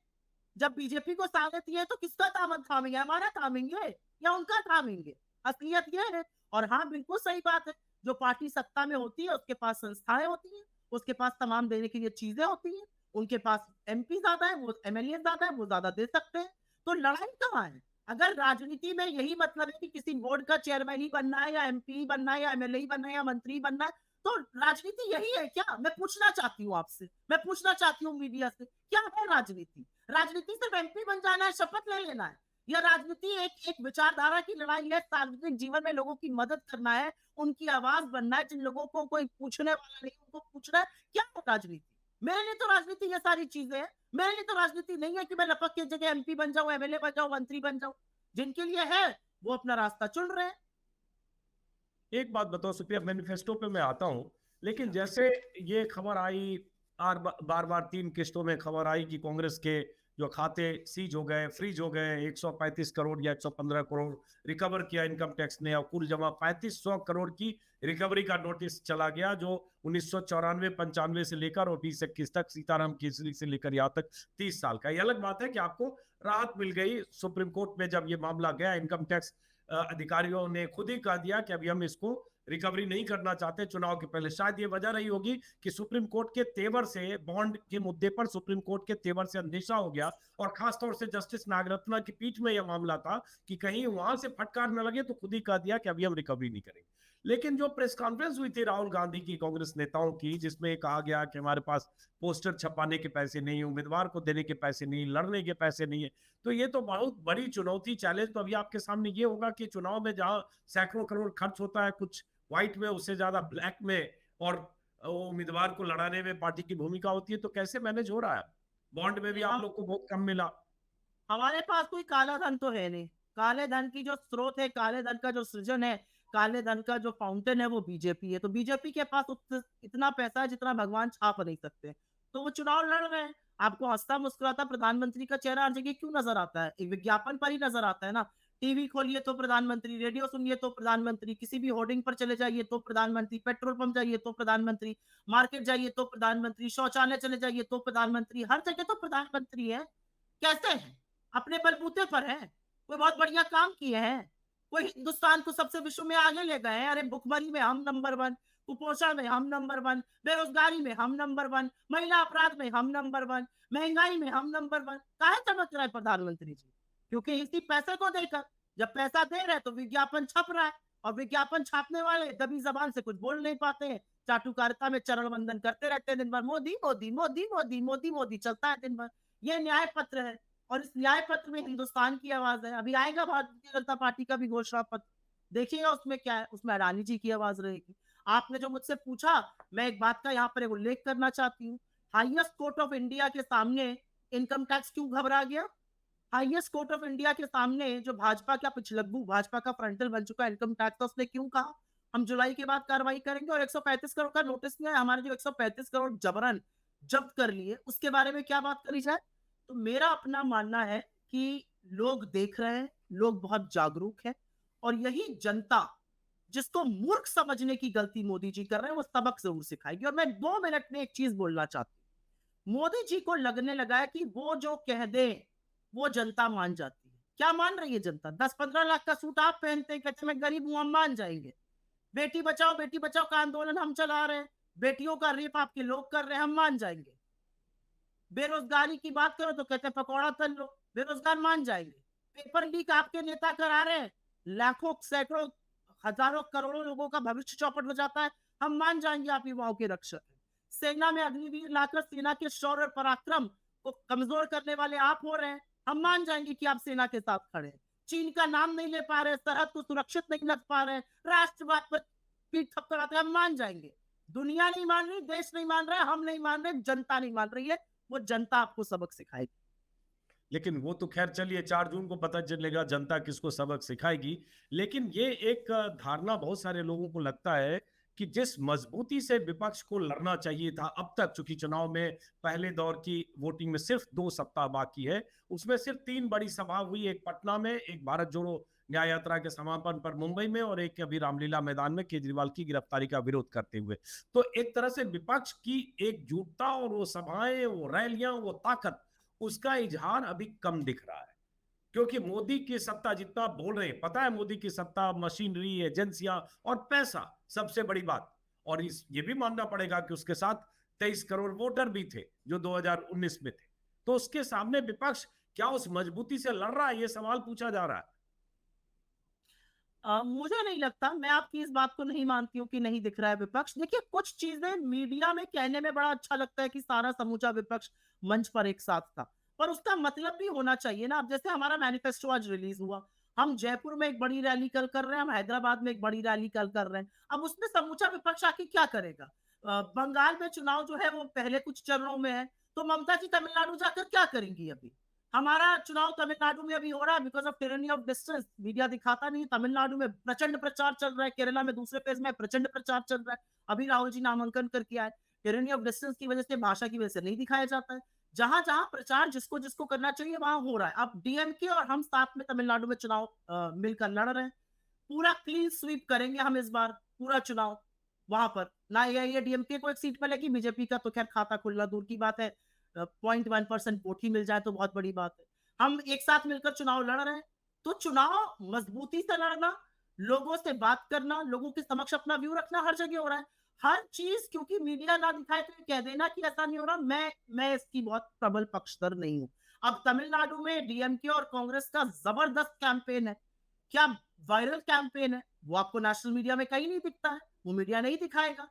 जब बीजेपी को साबित है तो किसका दामन थामेंगे? हमारा थामेंगे या उनका थामेंगे? असलियत ये है। और हाँ, बिल्कुल सही बात है, जो पार्टी सत्ता में होती है उसके पास संस्थाएं होती हैं, उसके पास तमाम देने के लिए चीजें होती हैं, उनके पास एमपी ज्यादा है, वो एमएलए ज्यादा है, वो ज्यादा दे सकते हैं। तो लड़ाई कहाँ है? अगर राजनीति में यही मतलब है कि किसी बोर्ड का चेयरमैन ही बनना है या एमपी बनना है या एमएलए ही बनना है या मंत्री बनना है, तो राजनीति यही है क्या? मैं पूछना चाहती हूँ आपसे, मैं पूछना चाहती हूँ मीडिया से, क्या है राजनीति? राजनीति सिर्फ एमपी बन जाना है, शपथ ले लेना है? या राजनीति एक एक विचारधारा की लड़ाई है, सार्वजनिक जीवन में लोगों की मदद करना है, उनकी आवाज बनना है, जिन लोगों को कोई पूछने वाला नहीं उनको पूछना है? क्या है राजनीति? मेरे लिए तो राजनीति ये सारी चीजें हैं। मेरे लिए तो राजनीति नहीं है कि मैं लपक के जगह एमपी बन जाऊं, एमएलए बन जाऊं, मंत्री बन जाऊं। जिनके लिए है वो अपना रास्ता चुन रहे हैं। एक बात बताओ सुप्रिया, मैनिफेस्टो पे मैं आता हूँ, लेकिन जैसे ये खबर आई, बार बार 3 किस्तों में खबर आई कि कांग्रेस के जो खाते सीज हो गए, फ्रीज हो गए, 135 करोड़ या 115 करोड़ रिकवर किया इनकम टैक्स ने, और कुल जमा 3500 करोड़ की रिकवरी का नोटिस चला गया, जो 1994-95 से लेकर और 2021 तक, सीताराम केसरी से लेकर यहाँ तक 30 साल का। ये अलग बात है कि आपको राहत मिल गई सुप्रीम कोर्ट में। जब ये मामला गया, इनकम टैक्स अधिकारियों ने खुद ही कह दिया कि अभी हम इसको रिकवरी नहीं करना चाहते चुनाव के पहले। शायद ये वजह रही होगी कि सुप्रीम कोर्ट के तेवर से, बॉन्ड के मुद्दे पर सुप्रीम कोर्ट के तेवर से अंदेशा हो गया, और खासतौर से जस्टिस नागरत्ना की पीठ में यह मामला था कि कहीं वहां से फटकार न लगे, तो खुद ही कह दिया कि अभी हम रिकवरी नहीं करेंगे। लेकिन जो प्रेस कॉन्फ्रेंस हुई थी राहुल गांधी की, कांग्रेस नेताओं की, जिसमें कहा गया कि हमारे पास पोस्टर छपाने के पैसे नहीं, उम्मीदवार को देने के पैसे नहीं, लड़ने के पैसे नहीं है, तो ये तो बहुत बड़ी चुनौती, चैलेंज तो अभी आपके सामने ये होगा कि चुनाव में जहां सैकड़ों करोड़ खर्च होता है कुछ व्हाइट में, उससे ज्यादा ब्लैक में, और उम्मीदवार को लड़ाने में पार्टी की भूमिका होती है, तो कैसे मैनेज हो रहा है? बॉन्ड में भी आप लोग को बहुत कम मिला। हमारे पास कोई काला धन तो है नहीं। काले धन की जो स्रोत है, काले धन का जो सृजन है, काले धन का जो फाउंटेन है वो बीजेपी है। तो बीजेपी के पास इतना पैसा है जितना भगवान छाप नहीं सकते, तो वो चुनाव लड़ रहे हैं। आपको हंसता मुस्कुराता प्रधानमंत्री का चेहरा हर जगह क्यों नजर आता है? एक विज्ञापन पर ही नजर आता है ना। टीवी खोलिए तो प्रधानमंत्री, रेडियो सुनिए तो प्रधानमंत्री, किसी भी होर्डिंग पर चले जाइए तो प्रधानमंत्री, पेट्रोल पंप जाइए तो प्रधानमंत्री, मार्केट जाइए तो प्रधानमंत्री, शौचालय चले जाइए तो प्रधानमंत्री, हर जगह तो प्रधानमंत्री है। कैसे है? अपने बलबूते पर है? कोई बहुत बढ़िया काम किए हैं? कोई हिंदुस्तान को सबसे विश्व में आगे ले गए हैं? अरे भुखमरी में हम नंबर 1, कुपोषण में हम नंबर 1, बेरोजगारी में हम नंबर 1, महिला अपराध में हम नंबर 1, महंगाई में हम नंबर 1। काहे चमक रहा है प्रधानमंत्री जी? क्योंकि इसी पैसे को देकर, जब पैसा दे रहे तो विज्ञापन छप रहा है, और विज्ञापन छापने वाले दबी जबान से कुछ बोल नहीं पाते हैं, चाटुकारिता में चरण वंदन करते रहते हैं दिन भर, मोदी मोदी मोदी मोदी मोदी मोदी चलता है दिन भर। ये न्याय पत्र है और इस न्याय पत्र में हिंदुस्तान की आवाज है। अभी आएगा भारतीय जनता पार्टी का भी घोषणा पत्र, देखिएगा उसमें क्या है, उसमें अडानी जी की आवाज रहेगी। आपने जो मुझसे पूछा, मैं एक बात का यहाँ पर एक उल्लेख करना चाहती हूँ। हाईएस्ट कोर्ट ऑफ इंडिया के सामने इनकम टैक्स क्यों घबरा गया? हाईएस्ट कोर्ट ऑफ इंडिया के सामने जो भाजपा का पिछलग्गू, भाजपा का फ्रंटल बन चुका इनकम टैक्स, तो उसने क्यों कहा हम जुलाई के बाद कार्रवाई करेंगे? और 135 करोड़ का नोटिस नहीं है, हमारे जो 135 करोड़ जबरन जब्त कर लिए उसके बारे में क्या बात करी जाए? तो मेरा अपना मानना है कि लोग देख रहे हैं, लोग बहुत जागरूक हैं, और यही जनता जिसको मूर्ख समझने की गलती मोदी जी कर रहे हैं वो सबक जरूर सिखाएगी। और मैं 2 मिनट में एक चीज बोलना चाहती हूँ। मोदी जी को लगने लगा है कि वो जो कह दे वो जनता मान जाती है। क्या मान रही है जनता? 10-15 लाख का सूट आप पहनते हैं, कहते मैं गरीब हूं, हम मान जाएंगे। बेटी बचाओ का आंदोलन हम चला रहे हैं, बेटियों का रेप आपके लोग कर रहे हैं, हम मान जाएंगे। बेरोजगारी की बात करो तो कहते हैं पकौड़ा तल लो, बेरोजगार मान जाएंगे। पेपर लीक आपके नेता करा रहे हैं, लाखों सैकड़ों हजारों करोड़ों लोगों का भविष्य चौपट हो जाता है, हम मान जाएंगे आप युवाओं के रक्षक हैं। सेना में अग्निवीर लाकर सेना के शौर्य और पराक्रम को कमजोर करने वाले आप हो रहे हैं, हम मान जाएंगे कि आप सेना के साथ खड़े हैं। चीन का नाम नहीं ले पा रहे, सरहद को सुरक्षित नहीं रख पा रहे, राष्ट्रवाद पर पीठ थपथपाते, हम मान जाएंगे। दुनिया नहीं मान रही, देश नहीं मान रहा है, हम नहीं मान रहे, जनता नहीं मान रही है, वो जनता आपको सबक सिखाएगी। लेकिन वो तो खैर चलिए 4 जून को पता चलेगा जनता किसको सबक सिखाएगी। लेकिन ये एक धारणा बहुत सारे लोगों को लगता है कि जिस मजबूती से विपक्ष को लड़ना चाहिए था अब तक, चूंकि चुनाव में पहले दौर की वोटिंग में सिर्फ 2 सप्ताह बाकी है, उसमें सिर्फ 3 बड़ी सभा हुई, एक पटना में, एक भारत जोड़ो न्याय यात्रा के समापन पर मुंबई में, और एक अभी रामलीला मैदान में केजरीवाल की गिरफ्तारी का विरोध करते हुए। तो एक तरह से विपक्ष की एकजुटता और वो सभाएं, वो रैलियां, वो ताकत, उसका इजहार अभी कम दिख रहा है। क्योंकि मोदी की सत्ता जितना बोल रहे हैं, पता है मोदी की सत्ता मशीनरी, एजेंसियां और पैसा सबसे बड़ी बात। और ये भी मानना पड़ेगा कि उसके साथ 23 करोड़ वोटर भी थे जो 2019 में थे। तो उसके सामने विपक्ष क्या उस मजबूती से लड़ रहा है, ये सवाल पूछा जा रहा है। मुझे नहीं लगता, मैं आपकी इस बात को नहीं मानती हूँ कि नहीं दिख रहा है विपक्ष। देखिए, कुछ चीजें मीडिया में कहने में बड़ा अच्छा लगता है कि सारा समूचा विपक्ष मंच पर एक साथ था, पर उसका मतलब भी होना चाहिए ना। अब जैसे हमारा मैनिफेस्टो आज रिलीज हुआ, हम जयपुर में एक बड़ी रैली कल कर रहे हैं, हम हैदराबाद में एक बड़ी रैली कल कर रहे हैं। अब उसमें समूचा विपक्ष आके क्या करेगा? बंगाल में चुनाव जो है वो पहले कुछ चरणों में है, तो ममता जी तमिलनाडु जाकर क्या करेंगी? अभी हमारा चुनाव तमिलनाडु में अभी हो रहा है, because of tyranny of distance, media दिखाता नहीं। तमिलनाडु में प्रचंड प्रचार चल रहा है, केरला में दूसरे फेज में प्रचंड प्रचार चल रहा है। अभी राहुल जी नामांकन करके आए, टिरेनी ऑफ डिस्टेंस की वजह से, भाषा की वजह से नहीं दिखाया जाता है। जहां जहां प्रचार जिसको जिसको करना चाहिए वहां हो रहा है। अब डीएमके और हम साथ में तमिलनाडु में चुनाव मिलकर लड़ रहे हैं, पूरा क्लीन स्वीप करेंगे हम इस बार पूरा चुनाव। वहां पर ना ये डीएमके को एक सीट मिलेगी, बीजेपी का तो खैर खाता खुलना दूर की बात है, 0.1% वोट ही मिल जाए तो बहुत बड़ी बात है। हम एक साथ मिलकर चुनाव लड़ रहे हैं, तो चुनाव मजबूती से लड़ना, लोगों से बात करना, लोगों के समक्ष अपना व्यू रखना हर जगह हो रहा है। हर चीज क्योंकि मीडिया ना दिखाए तो कह देना कि ऐसा नहीं हो रहा, मैं इसकी बहुत प्रबल पक्षधर नहीं हूं। अब तमिलनाडु में डीएमके और कांग्रेस का जबरदस्त कैंपेन है, क्या वायरल कैंपेन है, वो आपको नेशनल मीडिया में कहीं नहीं दिखता है, वो मीडिया नहीं दिखाएगा।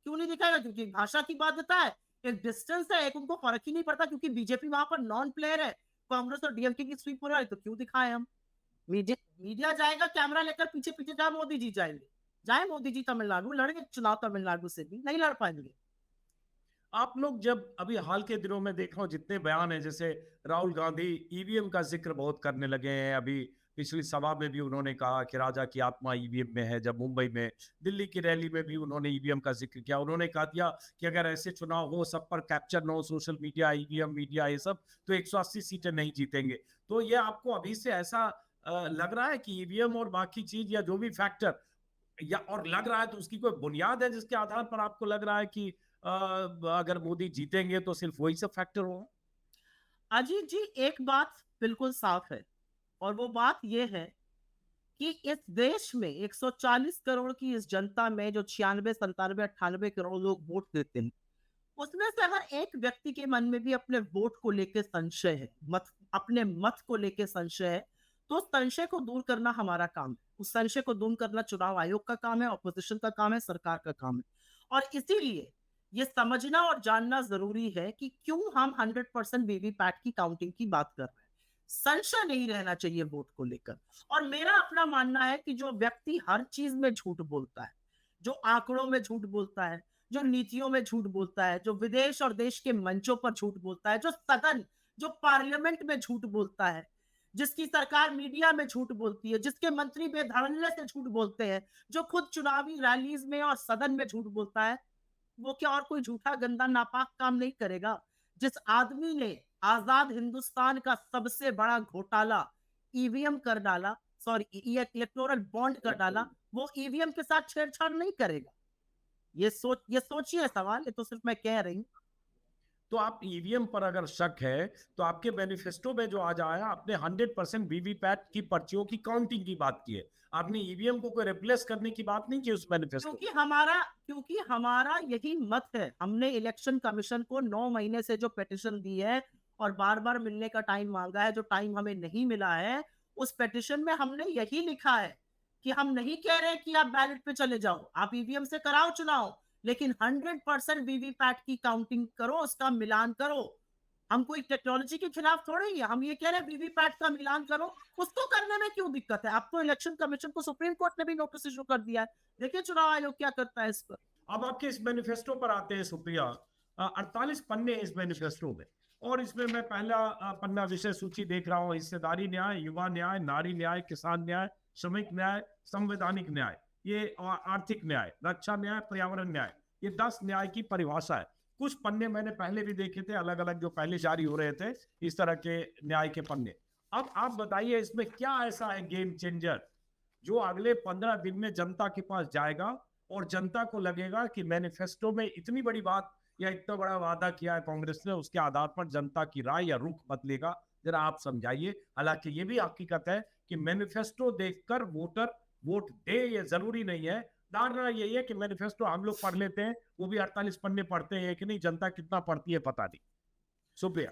क्यों नहीं दिखाएगा? क्योंकि भाषा की बाध्यता है, एक डिस्टेंस है, एक उनको फर्क ही नहीं पड़ता, क्योंकि बीजेपी वहां पर नॉन प्लेयर है, कांग्रेस और डीएमके की स्वीप हो रहा है, तो क्यों दिखाएं हम? मीडिया जाएगा कैमरा लेकर, पीछे पीछे जहां मोदी जी जाएंगे, जाए मोदी जी तमिलनाडु, लड़ेंगे चुनाव तमिलनाडु से भी, नहीं लड़ पाएंगे। आप लोग जब अभी हाल के दिनों में देख रहा हूं जितने बयान हैं, जैसे राहुल गांधी ईवीएम का जिक्र बहुत करने लगे हैं। अभी पिछली सभा में भी उन्होंने कहा कि राजा की आत्मा ईवीएम में है। जब मुंबई में दिल्ली की रैली में भी उन्होंने ईवीएम का जिक्र किया। उन्होंने कहा दिया कि अगर ऐसे चुनाव हो, सब पर कैप्चर न हो, सोशल मीडिया, ईवीएम मीडिया, ये सब, तो 180 सीटें नहीं जीतेंगे। तो ये आपको अभी से ऐसा लग रहा है कि ईवीएम और बाकी चीज या जो भी फैक्टर, या और लग रहा है तो उसकी कोई बुनियाद है जिसके आधार पर आपको लग रहा है कि अगर मोदी जीतेंगे तो सिर्फ वही सब फैक्टर होगा? अजीत जी, एक बात बिल्कुल साफ है, और वो बात ये है कि इस देश में 140 करोड़ की इस जनता में जो 96, 97, 98 करोड़ लोग वोट देते हैं, उसमें से अगर एक व्यक्ति के मन में भी अपने वोट को लेकर संशय है, अपने मत को लेकर संशय है, तो संशय को दूर करना हमारा काम है। उस संशय को दूर करना चुनाव आयोग का काम है, ऑपोजिशन का काम है, सरकार का काम है। और इसीलिए ये समझना और जानना जरूरी है कि क्यों हम 100% वीवीपैट की काउंटिंग की बात कर रहे हैं। संशय नहीं रहना चाहिए वोट को लेकर। और मेरा अपना मानना है कि जो व्यक्ति हर चीज में झूठ बोलता है, जो आंकड़ों में झूठ बोलता है, जो नीतियों में झूठ बोलता है, जो विदेश और देश के मंचों पर झूठ बोलता है, जो सदन, जो पार्लियामेंट में झूठ बोलता है, जिसकी सरकार मीडिया में झूठ बोलती है, जिसके मंत्री बेधड़ल्ले से झूठ बोलते हैं, जो खुद चुनावी रैलीज में और सदन में झूठ बोलता है, वो क्या और कोई झूठा गंदा नापाक काम नहीं करेगा? जिस आदमी ने आजाद हिंदुस्तान का सबसे बड़ा घोटाला ईवीएम कर डाला, सॉरी इलेक्टोरल बॉन्ड कर डाला, वो ईवीएम के साथ छेड़छाड़ नहीं करेगा। ये सोचिए सवाल, ये तो सिर्फ मैं कह रही हूँ। तो आप ईवीएम पर अगर शक है तो आपके मैनिफेस्टो में जो आज आया, आपने 100% वीवीपैट की पर्चियों की काउंटिंग की बात की है, आपने ईवीएम को कोई रिप्लेस करने की बात नहीं की उस मैनिफेस्टो। क्योंकि हमारा यही मत है। हमने इलेक्शन कमीशन को 9 महीने से जो पिटीशन दी है और बार बार मिलने का टाइम मांगा है, जो टाइम हमें नहीं मिला है, उस पिटीशन में हमने यही लिखा है कि हम नहीं कह रहे कि आप बैलेट पे चले जाओ, आप ईवीएम से कराओ चुनाव, लेकिन 100% वीवीपैट की काउंटिंग करो, उसका मिलान करो। हम कोई टेक्नोलॉजी के खिलाफ थोड़े ही है, हम ये कह रहे हैं वीवीपैट का मिलान करो। उसको करने में क्यों दिक्कत है? अब तो इलेक्शन कमीशन को सुप्रीम कोर्ट ने भी नोटिस इशू कर दिया है, देखिए चुनाव आयोग क्या करता है इस पर। अब आपके इस मैनिफेस्टो पर आते हैं सुप्रिया। 48 पन्ने इस मैनिफेस्टो में, और इसमें मैं पहला पन्ना विषय सूची देख रहा हूँ, हिस्सेदारी न्याय, युवा न्याय, नारी न्याय, किसान न्याय, श्रमिक न्याय, संवैधानिक न्याय, ये आर्थिक न्याय, रक्षा न्याय, पर्यावरण न्याय, ये 10 न्याय की परिभाषा है। कुछ पन्ने मैंने पहले भी देखे थे, अलग अलग जो पहले जारी हो रहे थे इस तरह के न्याय के पन्ने। अब आप बताइए इसमें क्या ऐसा है गेम चेंजर जो अगले 15 दिन में जनता के पास जाएगा और जनता को लगेगा कि मैनिफेस्टो में इतनी बड़ी बात या इतना बड़ा वादा किया है कांग्रेस ने, उसके आधार पर जनता की राय या रुख बदलेगा। जरा आप समझाइए। हालांकि ये भी हकीकत है कि मैनिफेस्टो देखकर वोटर वोट दे, ये जरूरी नहीं है। धारणा यही है कि मैनिफेस्टो हम लोग पढ़ लेते हैं, वो भी 48 पन्ने पढ़ते हैं कि नहीं, जनता कितना पढ़ती है पता नहीं। सुप्रिया,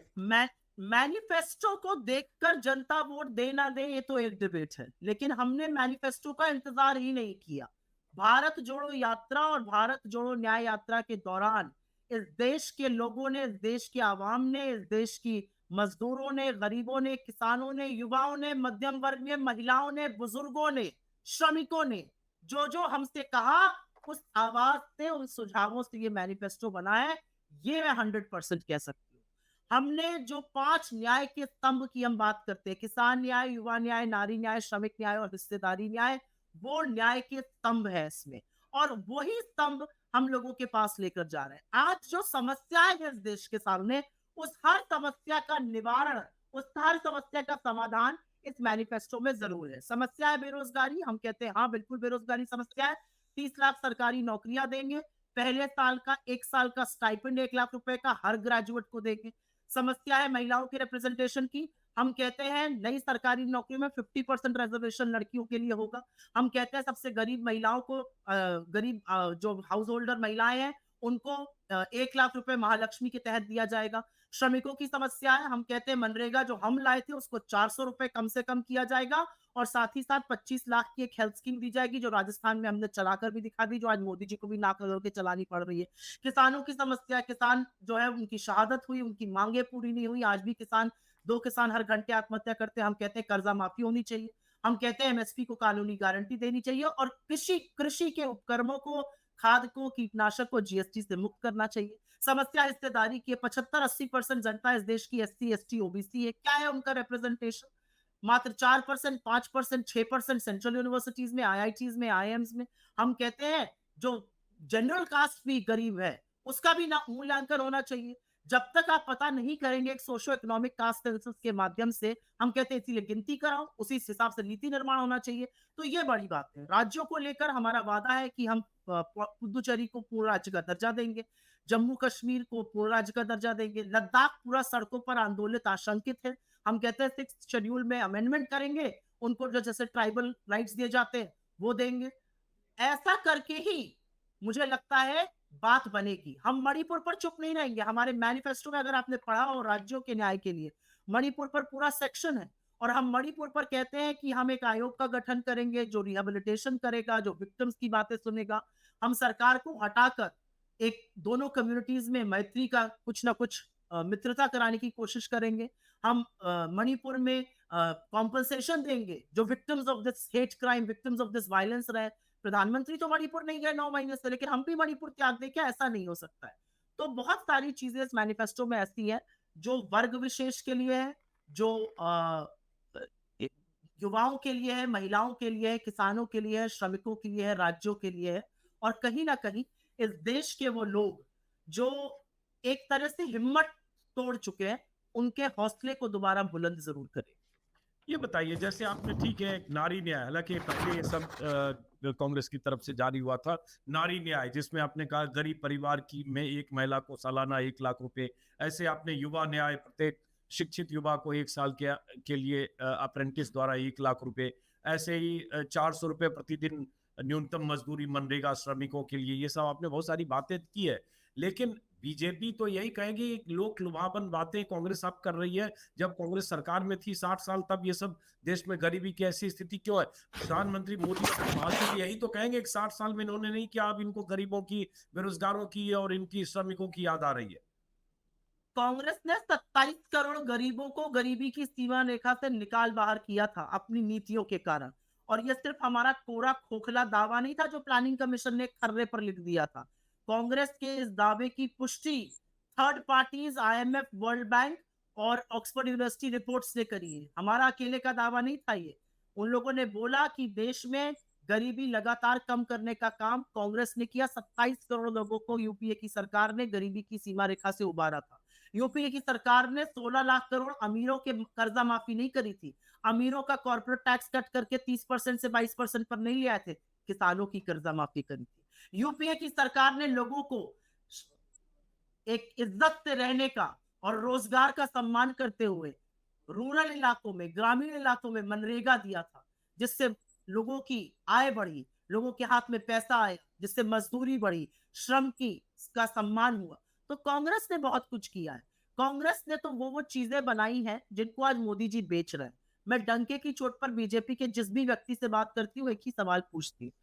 मैनिफेस्टो को देखकर जनता वोट दे ना दे ये तो एक डिबेट है, लेकिन हमने मैनिफेस्टो का इंतजार ही नहीं किया। भारत जोड़ो यात्रा और भारत जोड़ो न्याय यात्रा के दौरान इस देश के लोगों ने, इस देश के आवाम ने, इस देश की मजदूरों ने, गरीबों ने, किसानों ने, युवाओं ने, मध्यम वर्ग ने, महिलाओं ने, बुजुर्गों ने, श्रमिकों ने जो जो हमसे कहा, उस आवाज से, उन सुझावों से ये मैनिफेस्टो बना है। ये मैं 100% कह सकती हूँ। हमने जो 5 न्याय के स्तंभ की हम बात करते हैं, किसान न्याय, युवा न्याय, नारी न्याय, श्रमिक न्याय और हिस्सेदारी न्याय, वो न्याय के स्तंभ है इसमें, और वही स्तंभ हम लोगों के पास लेकर जा रहे हैं। आज जो समस्याएं हैं इस देश के सामने, उस हर समस्या का निवारण, उस हर समस्या का समाधान इस मैनिफेस्टो में जरूर है। समस्या है बेरोजगारी, हम कहते हैं हाँ बिल्कुल बेरोजगारी समस्या है। 30 लाख सरकारी नौकरियां देंगे, पहले साल का 1 साल का स्टाइपेंड 1 लाख रुपए का हर ग्रेजुएट को देंगे। समस्या है महिलाओं के रिप्रेजेंटेशन की, हम कहते हैं नई सरकारी नौकरियों में 50% रिजर्वेशन लड़कियों के लिए होगा। हम कहते हैं सबसे गरीब महिलाओं को, गरीब जो हाउस होल्डर महिलाएं हैं उनको 1 लाख रुपए महालक्ष्मी के तहत दिया जाएगा। श्रमिकों की समस्या है, हम कहते हैं मनरेगा जो हम लाए थे उसको 400 रुपए कम से कम किया जाएगा, और साथ ही साथ 25 लाख की एक हेल्थ स्कीम दी जाएगी जो राजस्थान में हमने चलाकर भी दिखा दी, जो आज मोदी जी को भी नाक लगा के चलानी पड़ रही है। किसानों की समस्या, किसान जो है उनकी शहादत हुई, उनकी मांगे पूरी नहीं हुई, आज भी किसान, 2 किसान हर घंटे आत्महत्या करते हैं। हम कहते हैं कर्जा माफी होनी चाहिए, हम कहते हैं एमएसपी को कानूनी गारंटी देनी चाहिए, और कृषि के उपकरणों को, खाद को, कीटनाशक को जीएसटी से मुक्त करना चाहिए। समस्या हिस्सेदारी की, 75-80% जनता इस देश की एससी, एसटी, ओबीसी है। क्या है उनका रिप्रेजेंटेशन? मात्र 4%, 5%, 6% सेंट्रल यूनिवर्सिटीज में, आईआईटीज में, आईएम्स में। हम कहते हैं जो जनरल कास्ट भी गरीब है उसका भी मूल्यांकन होना चाहिए। जब तक आप पता नहीं करेंगे एक सोशो इकोनॉमिक कास्ट सेंसस के माध्यम से, हम कहते हैं इसीलिए गिनती कराओ, उसी हिसाब से नीति निर्माण होना चाहिए। तो ये बड़ी बात है। राज्यों को लेकर हमारा वादा है कि हम पुदुचेरी को पूर्ण राज्य का दर्जा देंगे, जम्मू कश्मीर को पूर्ण राज्य का दर्जा देंगे, लद्दाख पूरा सड़कों पर आंदोलित आशंकित है, हम कहते हैं 6th शेड्यूल में अमेंडमेंट करेंगे, उनको जो जैसे ट्राइबल राइट्स दिए जाते हैं वो देंगे। ऐसा करके ही मुझे लगता है बात बनेगी। हम मणिपुर पर चुप नहीं रहेंगे। हमारे मैनिफेस्टो में अगर आपने पढ़ा हो राज्यों के न्याय के लिए, मणिपुर पर पूरा सेक्शन है, और हम मणिपुर पर कहते हैं कि हम एक आयोग का गठन करेंगे जो रिहेबिलिटेशन करेगा, जो विक्टिम्स की बातें सुनेगा। हम सरकार को हटाकर एक दोनों कम्युनिटीज में मैत्री का कुछ ना कुछ मित्रता कराने की कोशिश करेंगे। हम मणिपुर में कॉम्पनसेशन देंगे जो victims of this hate crime, victims of this violence रहे। प्रधानमंत्री तो मणिपुर नहीं गए 9 महीने से, लेकिन हम भी मणिपुर त्याग दें क्या? ऐसा नहीं हो सकता है। तो बहुत सारी चीजें इस मैनिफेस्टो में ऐसी है जो वर्ग विशेष के लिए है, जो युवाओं के लिए है, महिलाओं के लिए है, किसानों के लिए है, श्रमिकों के लिए है, राज्यों के लिए है, और कहीं ना कहीं इस देश के वो लोग जो एक तरह से हिम्मत तोड़ चुके हैं, उनके हौसले को दोबारा बुलंद जरूर करें। ये बताइए, जैसे आपने, ठीक है, नारी न्याय, हालांकि पहले ये सब कांग्रेस की तरफ से जारी हुआ था, नारी न्याय, जिसमें आपने कहा गरीब परिवार की में एक महिला को सालाना 1 लाख रुपए, ऐसे आपने युवा न्याय, प्रत्येक शिक्षित युवा को 1 साल के लिए अप्रेंटिस द्वारा 1 लाख रुपए, ऐसे ही 400 रुपए प्रतिदिन न्यूनतम मजदूरी मनरेगा श्रमिकों के लिए, ये सब आपने बहुत सारी बातें की है। लेकिन बीजेपी तो यही कहेगी, लोक लुभावन बातें कांग्रेस अब कर रही है। जब कांग्रेस सरकार में थी 60 साल, तब ये सब देश में गरीबी की ऐसी स्थिति क्यों है? प्रधानमंत्री मोदी भाषण यही तो कहेंगे कि 60 साल में इन्होंने नहीं किया, अब इनको गरीबों की, बेरोजगारों की और इनकी श्रमिकों की याद आ रही है। कांग्रेस ने 27 करोड़ गरीबों को गरीबी की सीमा रेखा से निकाल बाहर किया था अपनी नीतियों के कारण। और यह सिर्फ हमारा कोरा खोखला दावा नहीं था जो प्लानिंग कमीशन ने खर्रे पर लिख दिया था। कांग्रेस के इस दावे की पुष्टि third parties, IMF, world bank और ऑक्सफोर्ड यूनिवर्सिटी रिपोर्ट्स ने करी है। हमारा अकेले का दावा नहीं था ये। उन लोगों ने बोला कि देश में गरीबी लगातार कम करने का काम कांग्रेस ने किया। 27 करोड़ लोगों को यूपीए की सरकार ने गरीबी की सीमा रेखा से उबारा था। यूपीए की सरकार ने 16 लाख करोड़ अमीरों के कर्जा माफी नहीं करी थी। अमीरों का कॉर्पोरेट टैक्स कट करके 30% से 22% पर नहीं ले आए थे। किसानों की कर्जा माफी करी थी। यूपीए की सरकार ने लोगों को एक इज्जत से रहने का और रोजगार का सम्मान करते हुए रूरल इलाकों में, ग्रामीण इलाकों में मनरेगा दिया था, जिससे लोगों की आय बढ़ी, लोगों के हाथ में पैसा आया, जिससे मजदूरी बढ़ी, श्रम की का सम्मान हुआ। तो कांग्रेस ने बहुत कुछ किया है। कांग्रेस ने तो वो चीजें बनाई हैं जिनको आज मोदी जी बेच रहे हैं। मैं डंके की चोट पर बीजेपी के जिस भी व्यक्ति से बात करती हूँ, एक ही सवाल पूछती हूँ,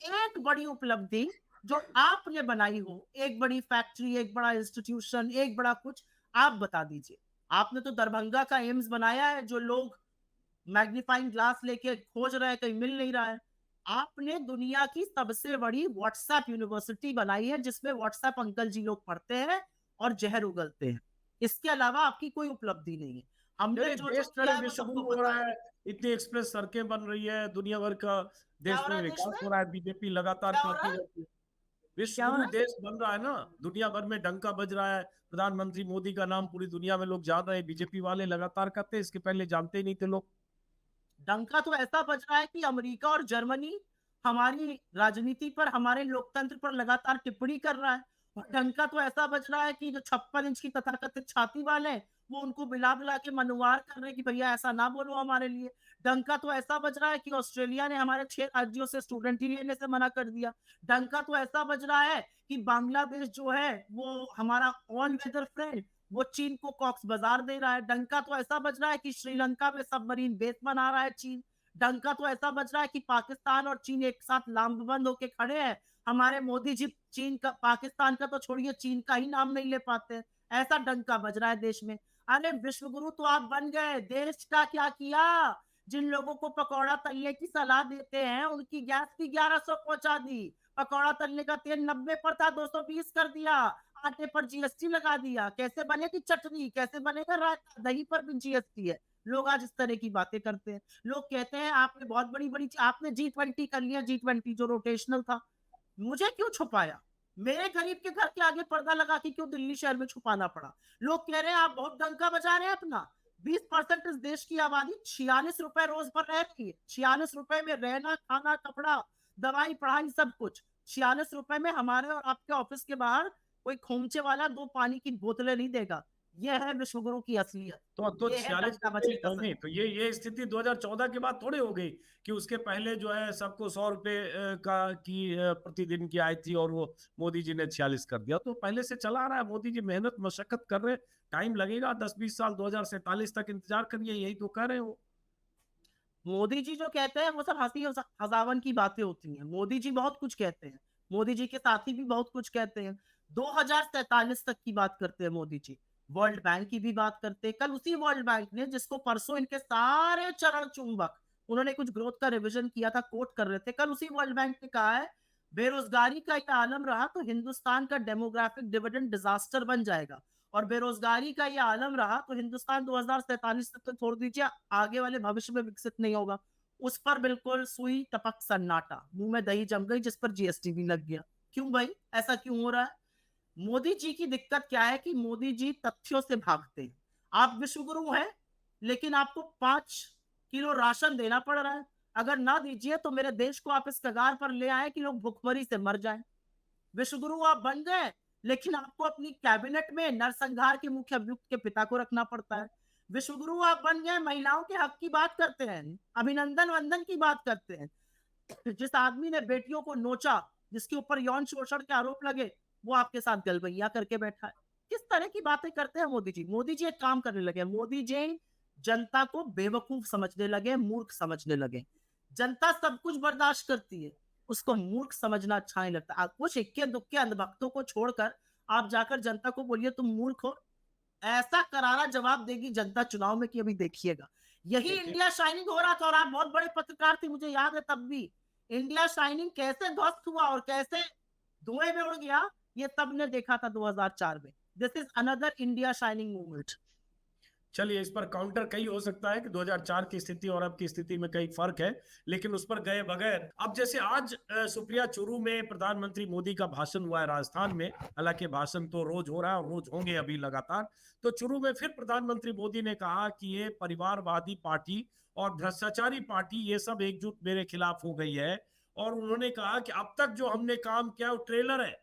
एक बड़ी उपलब्धि जो आपने बनाई हो, एक बड़ी फैक्ट्री, एक बड़ा इंस्टीट्यूशन, एक बड़ा कुछ, आप बता दीजिए। आपने तो दरभंगा का एम्स बनाया है जो लोग मैग्नीफाइंग ग्लास लेके खोज रहे हैं, कहीं मिल नहीं रहा है। आपने दुनिया की सबसे बड़ी व्हाट्सएप यूनिवर्सिटी बनाई है जिसमें व्हाट्सएप अंकल जी लोग पढ़ते हैं और जहर उगलते हैं। इसके अलावा आपकी कोई उपलब्धि नहीं है। हमने जो देश किया है वो विश्व सबको गुरु हो पता रहा है। है, इतनी एक्सप्रेस सड़कें बन रही है, दुनिया भर का क्या देश हो रहा में है देश विकास में? हो रहा है, बीजेपी लगातार क्या हो रहा करती है? रहती है। विश्व क्या हो गुरु रहा है? देश बन रहा है ना, दुनिया भर में डंका बज रहा है। प्रधानमंत्री मोदी का नाम पूरी दुनिया में लोग जान रहे हैं, बीजेपी वाले लगातार करते हैं, इसके पहले जानते ही नहीं थे लोग। डंका तो ऐसा बज रहा है कि अमेरिका और जर्मनी हमारी राजनीति पर, हमारे लोकतंत्र पर लगातार टिप्पणी कर रहा है। और डंका तो ऐसा बज रहा है कि जो 56 इंच की तथाकथित छाती वाले हैं, वो उनको बिला बिला के मनुवार कर रहे हैं कि भैया ऐसा ना बोलो हमारे लिए। डंका तो ऐसा बज रहा है कि ऑस्ट्रेलिया ने हमारे 6 राज्यों से स्टूडेंट ही लेने से मना कर दिया। डंका तो ऐसा बज रहा है कि बांग्लादेश जो है वो हमारा ऑल वेदर फ्रेंड, वो चीन को कॉक्स बाजार दे रहा है। डंका तो ऐसा बज रहा है कि श्रीलंका में सबमरीन बेस बना रहा है चीन। डंका तो ऐसा बज रहा है कि पाकिस्तान और चीन एक साथ लामबंद होके खड़े हैं। हमारे मोदी जी चीन का, पाकिस्तान का तो छोड़िए, चीन का ही नाम नहीं ले पाते। ऐसा डंका बज रहा है देश में। अरे विश्व गुरु तो आप बन गए, देश का क्या किया? जिन लोगों को पकौड़ा तलने की सलाह देते हैं उनकी गैस की 1100 पहुंचा दी। पकौड़ा तलने का तेल 90 पर था, 220 कर दिया। आटे पर जीएसटी लगा दिया। कैसे बनेगी चटनी, कैसे बनेगा रायता? दही पर भी जीएसटी है। लोग आज इस तरह की बातें करते हैं। लोग कहते हैं आपने बहुत बड़ी बड़ी, आपने G20 कर लिया, G20 जो रोटेशनल था। मुझे क्यों छुपाया? मेरे गरीब के घर के आगे पर्दा लगा के क्यों दिल्ली शहर में छुपाना पड़ा? लोग कह रहे हैं आप बहुत डंका बजा रहे हैं अपना। 20% इस देश की आबादी 46 रुपए रोज पर रह रही है। 46 रुपए में रहना, खाना, कपड़ा, दवाई, पढ़ाई, सब कुछ। 46 रुपए में हमारे और आपके ऑफिस के बाहर कोई खोमचे वाला 2 पानी की बोतलें नहीं देगा। यह है विश्वगुरु की असलियत। तो ये है 46 डंका बजने का नहीं, सच। तो ये स्थिति 2014 के बाद थोड़ी हो गई कि उसके पहले जो है सबको 100 रुपए का की प्रतिदिन की आय थी और वो मोदी जी ने 46 कर दिया। तो पहले से चला आ रहा है, मोदी जी मेहनत मशक्कत कर रहे हैं। टाइम लगेगा, 10-20 साल, 2047 तक इंतजार करिए, यही तो कर रहे हो। मोदी जी जो कहते हैं वो सब हंसी हजावन की बातें होती हैं। मोदी जी बहुत कुछ कहते हैं, मोदी जी के साथी भी बहुत कुछ कहते हैं। 2047 तक की बात करते हैं मोदी जी, वर्ल्ड बैंक की भी बात करते हैं। कल उसी वर्ल्ड बैंक ने, जिसको परसों इनके सारे चरण चुंबक, उन्होंने कुछ ग्रोथ का रिविजन किया था, कोट कर रहे थे, कल उसी वर्ल्ड बैंक ने कहा है बेरोजगारी का ये आलम रहा तो हिंदुस्तान का डेमोग्राफिक डिविडेंड डिजास्टर बन जाएगा, और बेरोजगारी का ये आलम रहा तो हिंदुस्तान 2047 तक तो छोड़ दीजिए, आगे वाले भविष्य में विकसित नहीं होगा। उस पर बिल्कुल सुई टपक सन्नाटा, मुंह में दही जम गई, जिस पर जीएसटी भी लग गया। क्यों भाई, ऐसा क्यों हो रहा है? मोदी जी की दिक्कत क्या है कि मोदी जी तथ्यों से भागते हैं। आप विश्वगुरु हैं, लेकिन आपको 5 किलो राशन देना पड़ रहा है। अगर ना दीजिए तो मेरे देश को आप इस कगार पर ले आए कि लोग भुखमरी से मर जाएं। विश्वगुरु आप बन गए, लेकिन आपको अपनी कैबिनेट में नरसंहार के मुख्य अभियुक्त के पिता को रखना पड़ता है। विश्वगुरु आप बन गए, महिलाओं के हक की बात करते हैं, अभिनंदन वंदन की बात करते हैं। जिस आदमी ने बेटियों को नोचा, जिसके ऊपर यौन शोषण के आरोप लगे, वो आपके साथ गलबैया करके बैठा है। किस तरह की बातें करते हैं मोदी जी? मोदी जी एक काम करने लगे, मोदी जी जनता को बेवकूफ समझने लगे, मूर्ख समझने लगे। जनता सब कुछ बर्दाश्त करती है, उसको मूर्ख समझना अच्छा नहीं लगता। आप कुछ इक्के दुक्के अंधभक्तों को छोड़कर आप जाकर जनता को बोलिए तुम मूर्ख हो, ऐसा करारा जवाब देगी जनता चुनाव में कि अभी देखिएगा। यही देखिए, इंडिया शाइनिंग हो रहा था, और आप बहुत बड़े पत्रकार थे, मुझे याद है तब भी। इंडिया शाइनिंग कैसे ध्वस्त हुआ और कैसे धुएं में उड़ गया, ये तब ने देखा था 2004 में। This is another India shining movement. चलिए इस पर काउंटर कई हो सकता है कि 2004 की स्थिति और अब की स्थिति में कई फर्क है, लेकिन उस पर गए बगैर अब जैसे आज सुप्रिया चूरू में प्रधानमंत्री मोदी का भाषण हुआ है राजस्थान में। हालांकि भाषण तो रोज हो रहा है और रोज होंगे अभी लगातार। तो चूरू में फिर प्रधानमंत्री मोदी ने कहा कि ये परिवारवादी पार्टी और भ्रष्टाचारी पार्टी ये सब एकजुट मेरे खिलाफ हो गई है। और उन्होंने कहा कि अब तक जो हमने काम किया वो ट्रेलर है,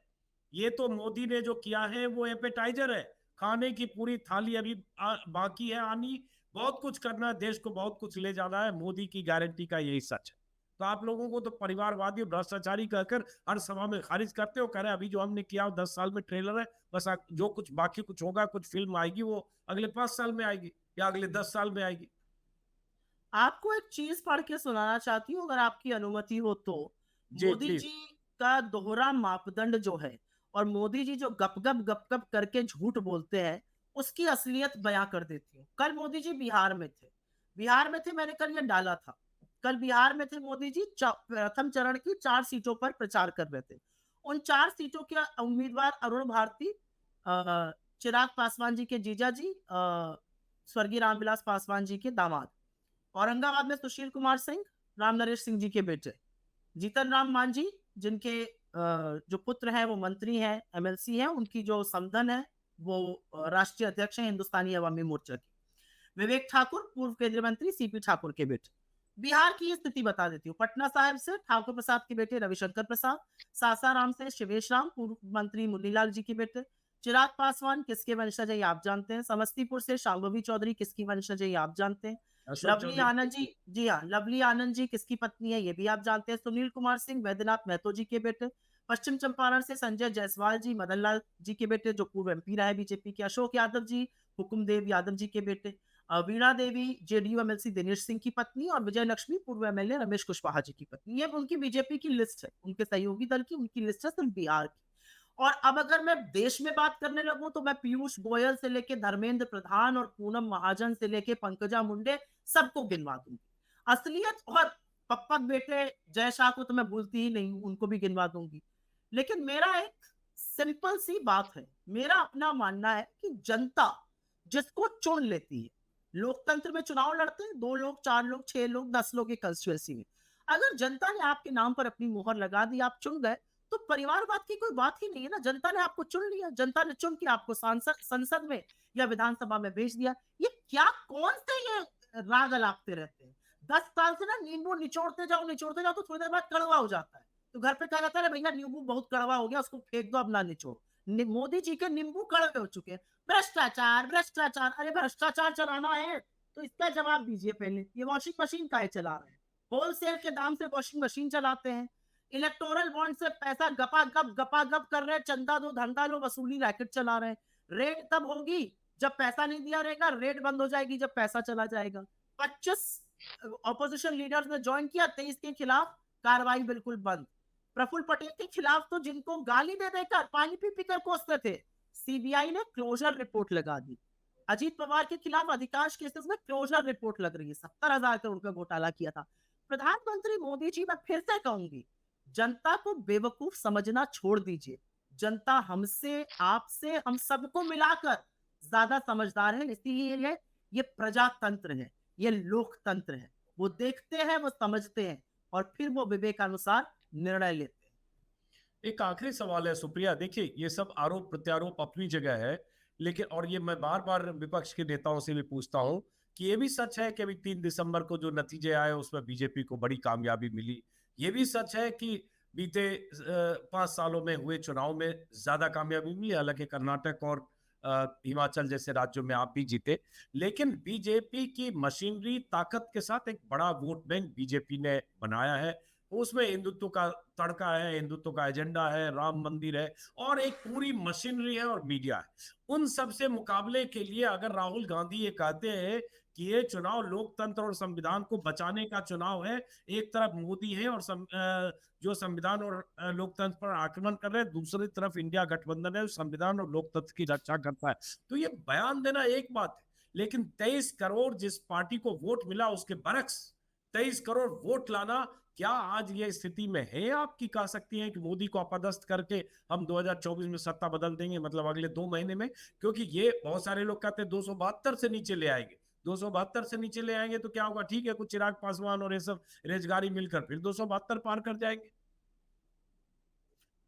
ये तो मोदी ने जो किया है वो एपेटाइजर है, खाने की पूरी थाली अभी बाकी है आनी। बहुत कुछ करना है, देश को बहुत कुछ ले जाना है, मोदी की गारंटी का यही सच है। तो आप लोगों को तो परिवारवादी और भ्रष्टाचारी कहकर हर सभा में खारिज करते हो, कह रहे अभी जो हमने किया 10 साल में ट्रेलर है, बस जो कुछ बाकी कुछ होगा, कुछ फिल्म आएगी वो अगले 5 साल में आएगी या अगले 10 साल में आएगी। आपको एक चीज पढ़ के सुनाना चाहती हूँ, अगर आपकी अनुमति हो तो। जी मोदी प्लीज। जी का दोहरा मापदंड जो है, और मोदी जी जो गप गप करके झूठ बोलते हैं, उसकी असलियत बयां कर देती हूँ। कल मोदी जी बिहार में थे, बिहार में थे, मैंने कल ये डाला था। कल बिहार में थे मोदी जी, प्रथम चरण की 4 सीटों पर प्रचार कर रहे थे। उन 4 सीटों के उम्मीदवार अरुण भारती, चिराग पासवान जी के जीजा जी, स्वर्गीय रामविलास पासवान जी के दामाद। औरंगाबाद में सुशील कुमार सिंह, राम नरेश सिंह जी के बेटे। जीतन राम मांझी, जिनके जो पुत्र हैं वो मंत्री हैं, एमएलसी हैं, उनकी जो समधन है वो राष्ट्रीय अध्यक्ष हैं हिंदुस्तानी अवामी मोर्चा की। विवेक ठाकुर, पूर्व केंद्रीय मंत्री सीपी ठाकुर के बेटे। बिहार की स्थिति बता देती हूँ। पटना साहिब से ठाकुर प्रसाद के बेटे रविशंकर प्रसाद, सासाराम से शिवेश राम, पूर्व मंत्री मुन्नीलाल जी के बेटे। चिराग पासवान किसके वंशज है आप जानते हैं। समस्तीपुर से शांभवी चौधरी किसकी वंशज है आप जानते हैं। अशोक लवली चौधरी। आनंद जी, जी हाँ, लवली आनंद जी किसकी पत्नी है ये भी आप जानते हैं। सुनील कुमार सिंह वैद्यनाथ महतो जी के बेटे। पश्चिम चंपारण से संजय जायसवाल जी, मदन लाल जी के बेटे, जो पूर्व एमपी रहे बीजेपी के। अशोक यादव जी, हुकुमदेव यादव जी के बेटे। वीणा देवी जेडीयू एमएलसी दिनेश सिंह की पत्नी, और विजय लक्ष्मी पूर्व एमएलए रमेश कुशवाहा जी की पत्नी। ये उनकी बीजेपी की लिस्ट है, उनके सहयोगी दल की, उनकी लिस्ट है सिर्फ बिहार की। और अब अगर मैं देश में बात करने लगूं तो मैं पीयूष गोयल से लेके धर्मेंद्र प्रधान और पूनम महाजन से लेके पंकजा मुंडे सबको गिनवा दूंगी। असलियत और पप्पा बेटे जय शाह को तो मैं भूलती ही नहीं, उनको भी गिनवा दूंगी। लेकिन मेरा एक सिंपल सी बात है, मेरा अपना मानना है कि जनता जिसको चुन लेती है, लोकतंत्र में चुनाव लड़ते हैं 2 लोग, 4 लोग, 6 लोग, 10 लोग एक कंस्टिट्यूएंसी में। अगर जनता ने आपके नाम पर अपनी मुहर लगा दी, आप चुन गए, तो परिवारवाद की कोई बात ही नहीं है ना। जनता ने आपको चुन लिया, जनता ने चुन के आपको संसद में या विधानसभा में भेज दिया। ये क्या, कौन से ये राग अलापते रहते हैं? 10 साल से ना नींबू निचोड़ते जाओ तो थोड़ी देर बाद कड़वा हो जाता है। तो घर पे कहा जाता है भैया नींबू बहुत कड़वा हो गया, उसको फेंक दो, अब ना निचोड़। मोदी जी के नींबू कड़वे हो चुके हैं। भ्रष्टाचार भ्रष्टाचार, अरे भ्रष्टाचार चलाना है तो इसका जवाब दीजिए पहले। ये वॉशिंग मशीन काहे चला रहे हैं? होलसेल के दाम से वॉशिंग मशीन चलाते हैं। इलेक्टोरल बॉन्ड से पैसा गपा गप कर रहे हैं, चंदा दो धंधा लो वसूली रैकेट चला रहे हैं। रेड तब होगी जब पैसा नहीं दिया रहेगा, रेड बंद हो जाएगी जब पैसा चला जाएगा। 25 ऑपोजिशन लीडर्स ने ज्वाइन किया, 23 के खिलाफ कार्रवाई बिल्कुल बंद। प्रफुल्ल पटेल के खिलाफ तो जिनको गाली दे देकर पानी पी पी कर कोसते थे, सीबीआई ने क्लोजर रिपोर्ट लगा दी। अजीत पवार के खिलाफ अधिकांश केसेस में क्लोजर रिपोर्ट लग रही है। 70,000 करोड़ का घोटाला किया था। प्रधानमंत्री मोदी जी, मैं फिर से कहूंगी, जनता को बेवकूफ समझना छोड़ दीजिए। जनता हमसे, आपसे, हम सबको मिलाकर ज्यादा समझदार है। इसीलिए ये प्रजातंत्र है, ये लोकतंत्र है। वो देखते हैं, वो समझते हैं और फिर वो विवेकानुसार निर्णय लेते हैं। एक आखिरी सवाल है सुप्रिया, देखिए ये सब आरोप प्रत्यारोप अपनी जगह है, लेकिन और ये मैं बार बार विपक्ष के नेताओं से भी पूछता हूं कि ये भी सच है कि अभी 3 दिसंबर को जो नतीजे आए उसमें बीजेपी को बड़ी कामयाबी मिली। ये भी सच है कि बीते 5 सालों में हुए चुनाव में ज्यादा कामयाबी मिली, हालांकि कर्नाटक और हिमाचल जैसे राज्यों में आप भी जीते, लेकिन बीजेपी की मशीनरी ताकत के साथ एक बड़ा वोट बैंक बीजेपी ने बनाया है। उसमें हिंदुत्व का तड़का है, हिंदुत्व का एजेंडा है, राम मंदिर है और एक पूरी मशीनरी है और मीडिया है। उन सब से मुकाबले के लिए अगर राहुल गांधी ये कहते हैं कि ये चुनाव लोकतंत्र और संविधान को बचाने का चुनाव है, एक तरफ मोदी है और जो संविधान और लोकतंत्र पर आक्रमण कर रहे हैं, दूसरी तरफ इंडिया गठबंधन है जो संविधान और लोकतंत्र की रक्षा करता है, तो ये बयान देना एक बात है, लेकिन 23 करोड़ जिस पार्टी को वोट मिला उसके बरक्स 23 करोड़ वोट लाना, क्या आज ये स्थिति में है आपकी कह सकती हैं कि मोदी को अपदस्थ करके हम 2024 में सत्ता बदल देंगे, मतलब अगले 2 महीने में? क्योंकि ये बहुत सारे लोग कहते हैं 272 से नीचे ले आएंगे, 272 से नीचे ले आएंगे तो क्या होगा? ठीक है, कुछ चिराग पासवान और ये सब रेजगारी मिलकर फिर 272 पार कर जाएंगे।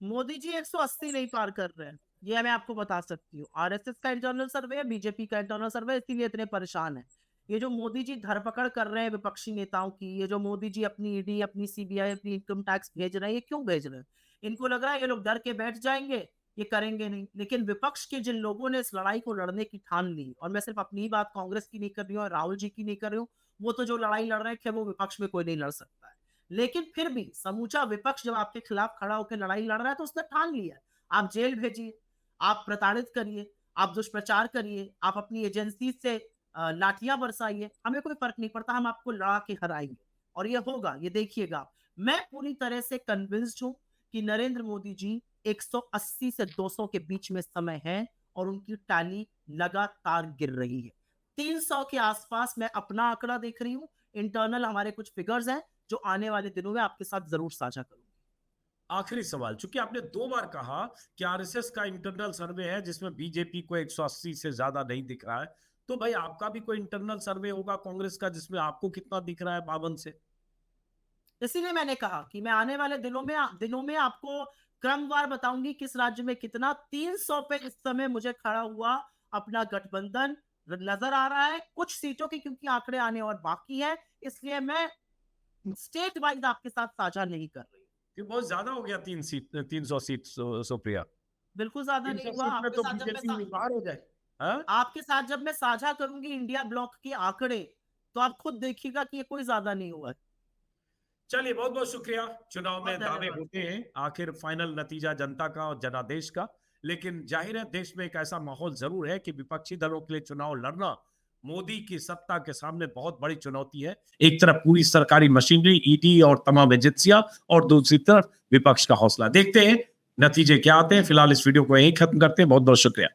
मोदी जी 180 नहीं पार कर रहे हैं, ये मैं आपको बता सकती हूँ। आरएसएस का इंटरनल सर्वे है, बीजेपी का इंटरनल सर्वे, इसीलिए इतने परेशान है। ये जो मोदी जी धरपकड़ कर रहे हैं विपक्षी नेताओं की, ये जो मोदी जी अपनी ईडी, अपनी सीबीआई, अपनी इनकम टैक्स भेज रहे हैं, ये क्यों भेज रहे हैं? इनको लग रहा है ये लोग डर के बैठ जाएंगे, ये करेंगे नहीं। लेकिन विपक्ष के जिन लोगों ने इस लड़ाई को लड़ने की ठान ली, और मैं सिर्फ अपनी ही बात कांग्रेस की नहीं कर रही हूँ और राहुल जी की नहीं कर रही हूँ, वो तो जो लड़ाई लड़ रहे हैं वो विपक्ष में कोई नहीं लड़ सकता है, लेकिन फिर भी समूचा विपक्ष जब आपके खिलाफ खड़ा होकर लड़ाई लड़ रहा है तो उसने ठान लिया, आप जेल भेजिए, आप प्रताड़ित करिए, आप दुष्प्रचार करिए, आप अपनी एजेंसी से लाठियां बरसाइए, हमें कोई फर्क नहीं पड़ता, हम आपको लड़ा के हराएंगे और ये होगा, ये देखिएगा। मैं पूरी तरह से कन्विंस्ड हूं कि नरेंद्र मोदी जी 180 से 200 के बीच में समय है और उनकी टैली लगातार गिर रही है। 300 के आसपास मैं अपना आंकड़ा देख रही हूँ, इंटरनल हमारे कुछ फिगर्स हैं जो आने वाले दिनों में आपके साथ जरूर साझा करूंगी। आखिरी सवाल, चूंकि आपने 2 बार कहा कि आरएसएस का इंटरनल सर्वे है जिसमें बीजेपी को 180 से ज्यादा नहीं दिख रहा है, तो भाई आपका भी कोई इंटरनल सर्वे होगा कांग्रेस का जिसमें आपको कितना दिख रहा है 52 से? इसीलिए मैंने कहा कि मैं आने वाले दिनों में आपको क्रमवार बताऊंगी किस राज्य में कितना। 300 पे इस समय मुझे खड़ा हुआ अपना गठबंधन नजर आ रहा है, कुछ सीटों की क्योंकि आंकड़े आने और बाकी है, इसलिए मैं स्टेट वाइज आपके साथ साझा नहीं कर रही। कि बहुत ज्यादा हो गया 300 सीट सुप्रिया। बिल्कुल ज्यादा नहीं हुआ। सीट में तो बीजेपी बाहर हो जाए। हाँ? आपके साथ जब मैं साझा करूंगी इंडिया ब्लॉक के आंकड़े, तो आप खुद देखिएगा कि ये कोई ज्यादा नहीं हुआ है। चलिए, बहुत बहुत शुक्रिया। चुनाव में दावे होते हैं, आखिर फाइनल नतीजा जनता का और जनादेश का, लेकिन जाहिर है देश में एक ऐसा माहौल जरूर है कि विपक्षी दलों के लिए चुनाव लड़ना मोदी की सत्ता के सामने बहुत बड़ी चुनौती है। एक तरफ पूरी सरकारी मशीनरी, ईडी और तमाम एजेंसियां, और दूसरी तरफ विपक्ष का हौसला। देखते हैं नतीजे क्या आते हैं। फिलहाल इस वीडियो को यहीं खत्म करते हैं। बहुत बहुत शुक्रिया।